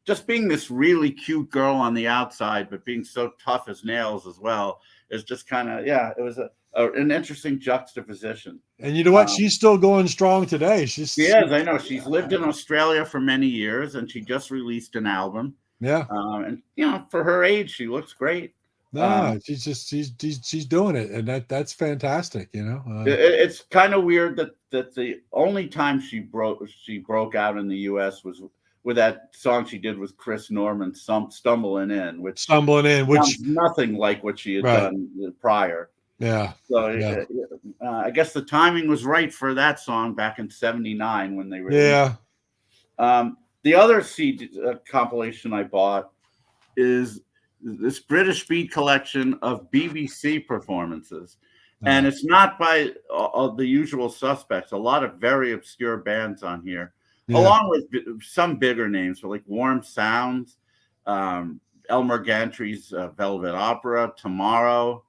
just being this really cute girl on the outside, but being so tough as nails as well is just kind of it was an interesting juxtaposition. And you know what? She's still going strong today. She is. I know. She's lived in Australia for many years, and she just released an album. Yeah. And for her age, she looks great. No, she's doing it, and that's fantastic. It's kind of weird that the only time she broke out in the U.S. was with that song she did with Chris Norman, Stumbling In, which sounds nothing like what she had done prior. Yeah. So I guess the timing was right for that song back in '79 when they released. Yeah. The other CD compilation I bought is this British Beat collection of BBC performances, and it's not by the usual suspects. A lot of very obscure bands on here. along with some bigger names, so like Warm Sounds, Elmer Gantry's Velvet Opera, Tomorrow.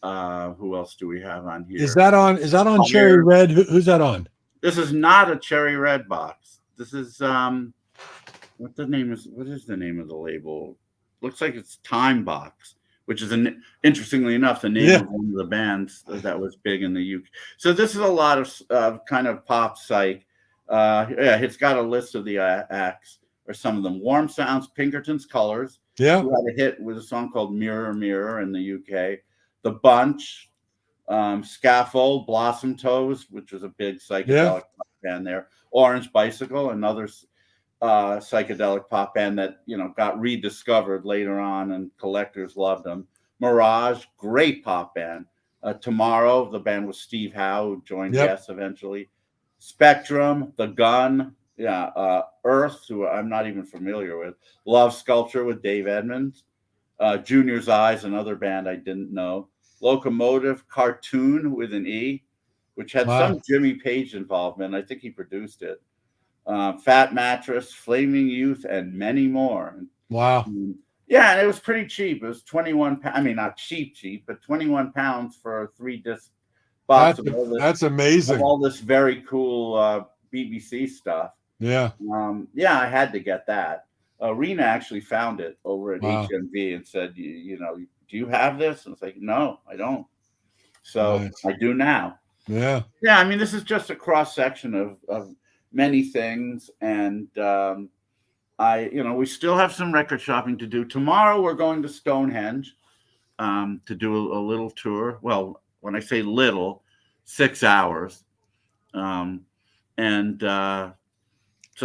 Who else do we have on here? Is that on Cherry Red? Who's that on? This is not a Cherry Red box. This is what is the name of the label? Looks like it's Time Box, which is interestingly enough the name of one of the bands that was big in the UK. So this is a lot of kind of pop psych. It's got a list of the acts, or some of them. Warm Sounds, Pinkerton's Colors, who had a hit with a song called Mirror Mirror in the UK. The Bunch, Scaffold, Blossom Toes, which was a big psychedelic pop band there. Orange Bicycle, another psychedelic pop band that got rediscovered later on, and collectors loved them. Mirage, great pop band. Tomorrow, the band was Steve Howe, who joined Yes eventually. Spectrum, The Gun, Earth, who I'm not even familiar with. Love Sculpture with Dave Edmunds. Junior's Eyes, another band I didn't know. Locomotive, Cartoon with an E, which had some Jimmy Page involvement. I think he produced it. Fat Mattress, Flaming Youth, and many more. Wow. Yeah, and it was pretty cheap. It was 21 pounds. I mean, not cheap, but 21 pounds for a 3-disc box. That's amazing. Of all this very cool BBC stuff. Yeah. I had to get that. Rena actually found it over at HMV and said, do you have this? And it's like, no, I don't. So I do now. Yeah. Yeah, I mean, this is just a cross section of many things, and we still have some record shopping to do. Tomorrow we're going to Stonehenge to do a little tour. Well, when I say little, 6 hours, so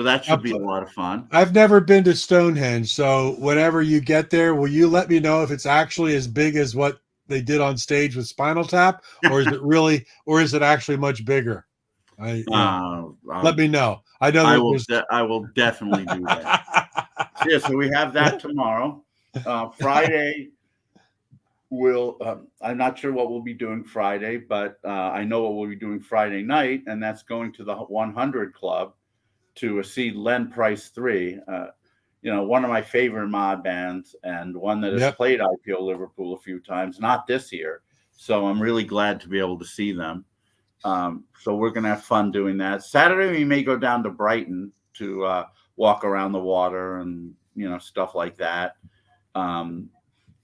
that should be a lot of fun. I've never been to Stonehenge, so whenever you get there, will you let me know if it's actually as big as what they did on stage with Spinal Tap, or is it actually much bigger? Let me know. I will definitely do that. So we have that tomorrow. Friday, I'm not sure what we'll be doing Friday, but I know what we'll be doing Friday night, and that's going to the 100 Club to see Len Price 3. One of my favorite mod bands, and one that has played IPO Liverpool a few times, not this year. So I'm really glad to be able to see them. So we're going to have fun doing that. Saturday, we may go down to Brighton to walk around the water and, stuff like that. And,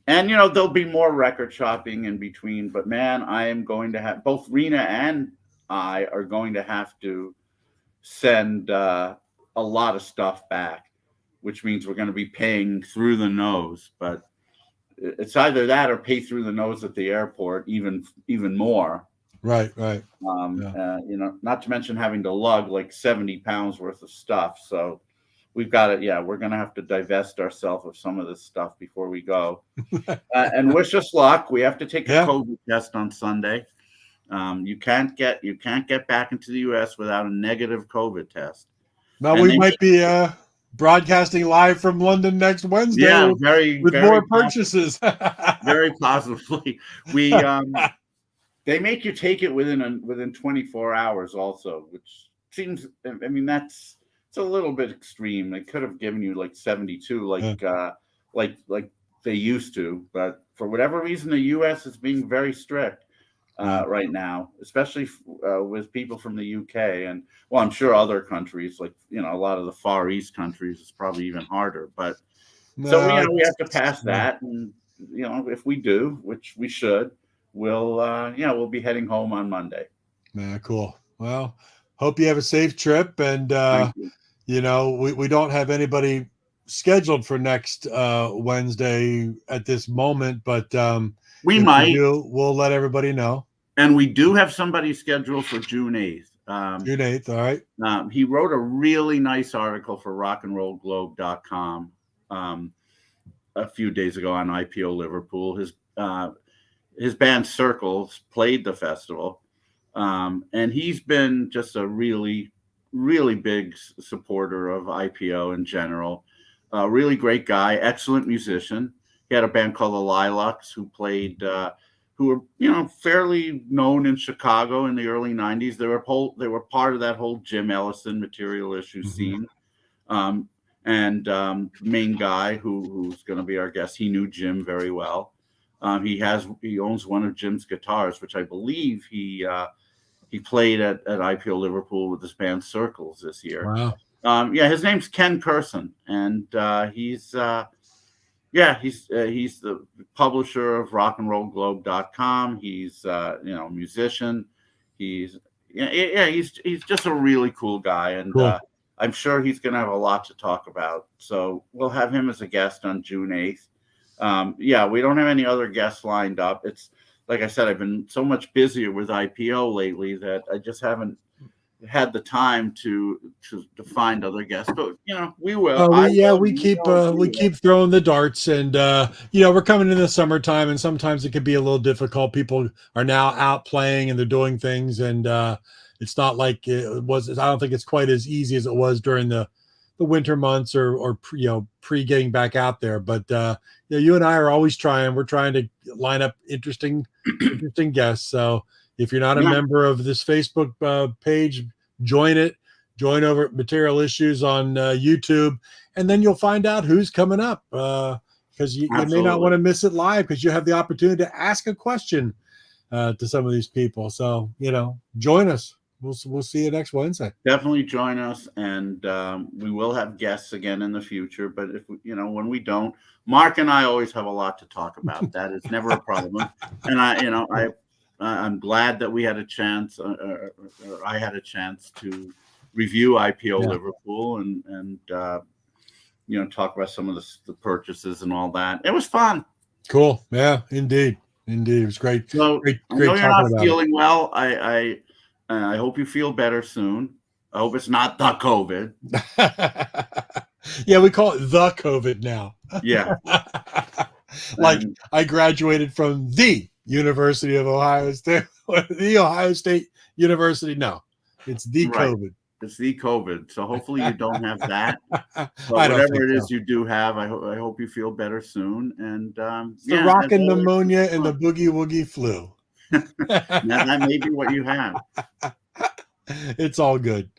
there'll be more record shopping in between. But, man, I am going to have, both Rena and I are going to have to send a lot of stuff back, which means we're going to be paying through the nose. But it's either that or pay through the nose at the airport even more. Right. Not to mention having to lug like 70 pounds worth of stuff. So we've got it. Yeah, we're going to have to divest ourselves of some of this stuff before we go. And wish us luck. We have to take a COVID test on Sunday. You can't get back into the U.S. without a negative COVID test. Now we might be broadcasting live from London next Wednesday. Yeah, with more purchases. Very possibly. They make you take it within 24 hours also, which seems, I mean, it's a little bit extreme. They could have given you like 72, like they used to, but for whatever reason, the U.S. is being very strict right now, especially with people from the UK, and I'm sure other countries, like a lot of the Far East countries, is probably even harder. But we have to pass that, and if we do, which we should. We'll be heading home on Monday. Yeah, cool. Well, hope you have a safe trip, and we don't have anybody scheduled for next Wednesday at this moment, but we might. We'll let everybody know. And we do have somebody scheduled for June 8th. June 8th, all right. He wrote a really nice article for rockandrollglobe.com a few days ago on IPO Liverpool. His band Circles played the festival, and he's been just a really, really big supporter of IPO in general. Really great guy, excellent musician. He had a band called the Lilacs who played who were, fairly known in Chicago in the early 90s. They were part of that whole Jim Ellison material issue scene. And the main guy who's going to be our guest, he knew Jim very well. He owns one of Jim's guitars, which I believe he played at IPO Liverpool with his band Circles this year. Wow. His name's Ken Curson, and he's the publisher of rockandrollglobe.com. He's a musician. He's just a really cool guy, and cool. I'm sure he's going to have a lot to talk about. So we'll have him as a guest on June 8th. We don't have any other guests lined up. It's like I said, I've been so much busier with IPO lately that I just haven't had the time to find other guests. But we will. We keep throwing the darts, and we're coming in the summertime, and sometimes it can be a little difficult. People are now out playing and they're doing things, and it's not like it was. I don't think it's quite as easy as it was during the winter months or pre getting back out there. But you and I are always trying. We're trying to line up interesting guests. So if you're not a member of this Facebook page, join it. Join over at Material Issues on YouTube, and then you'll find out who's coming up. Because you may not want to miss it live, because you have the opportunity to ask a question to some of these people. So join us. We'll see you next Wednesday. Definitely join us, and we will have guests again in the future. But if when we don't, Mark and I always have a lot to talk about. That is never a problem. And I'm glad that we had a chance, or I had a chance to review IPO Liverpool and talk about some of the purchases and all that. It was fun. Cool. Yeah, indeed. It was great. So great I know you're not feeling it. well. I hope you feel better soon. I hope it's not the COVID. Yeah, we call it the COVID now. Yeah. I graduated from the University of Ohio State, the Ohio State University. No, it's the COVID. It's the COVID. So hopefully you don't have that. But whatever it is you do have, I hope you feel better soon. And the rockin' pneumonia and the boogie woogie flu. That may be what you have. It's all good.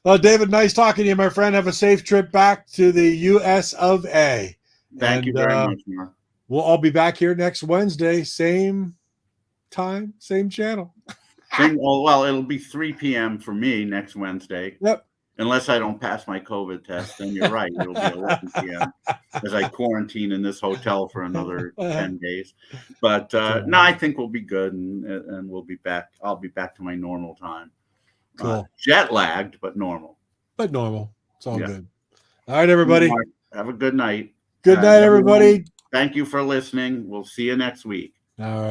Well, David, nice talking to you, my friend. Have a safe trip back to the US of A. Thank you very much, Mark. We'll all be back here next Wednesday, same time, same channel. It'll be 3 p.m. for me next Wednesday. Yep. Unless I don't pass my COVID test, then you're right. It'll be 11 p.m. as I quarantine in this hotel for another 10 days. But no, I think we'll be good, and we'll be back. I'll be back to my normal time. Cool. Jet lagged, but normal. It's all good. All right, everybody. Have a good night. Good night, everybody. Thank you for listening. We'll see you next week. All right.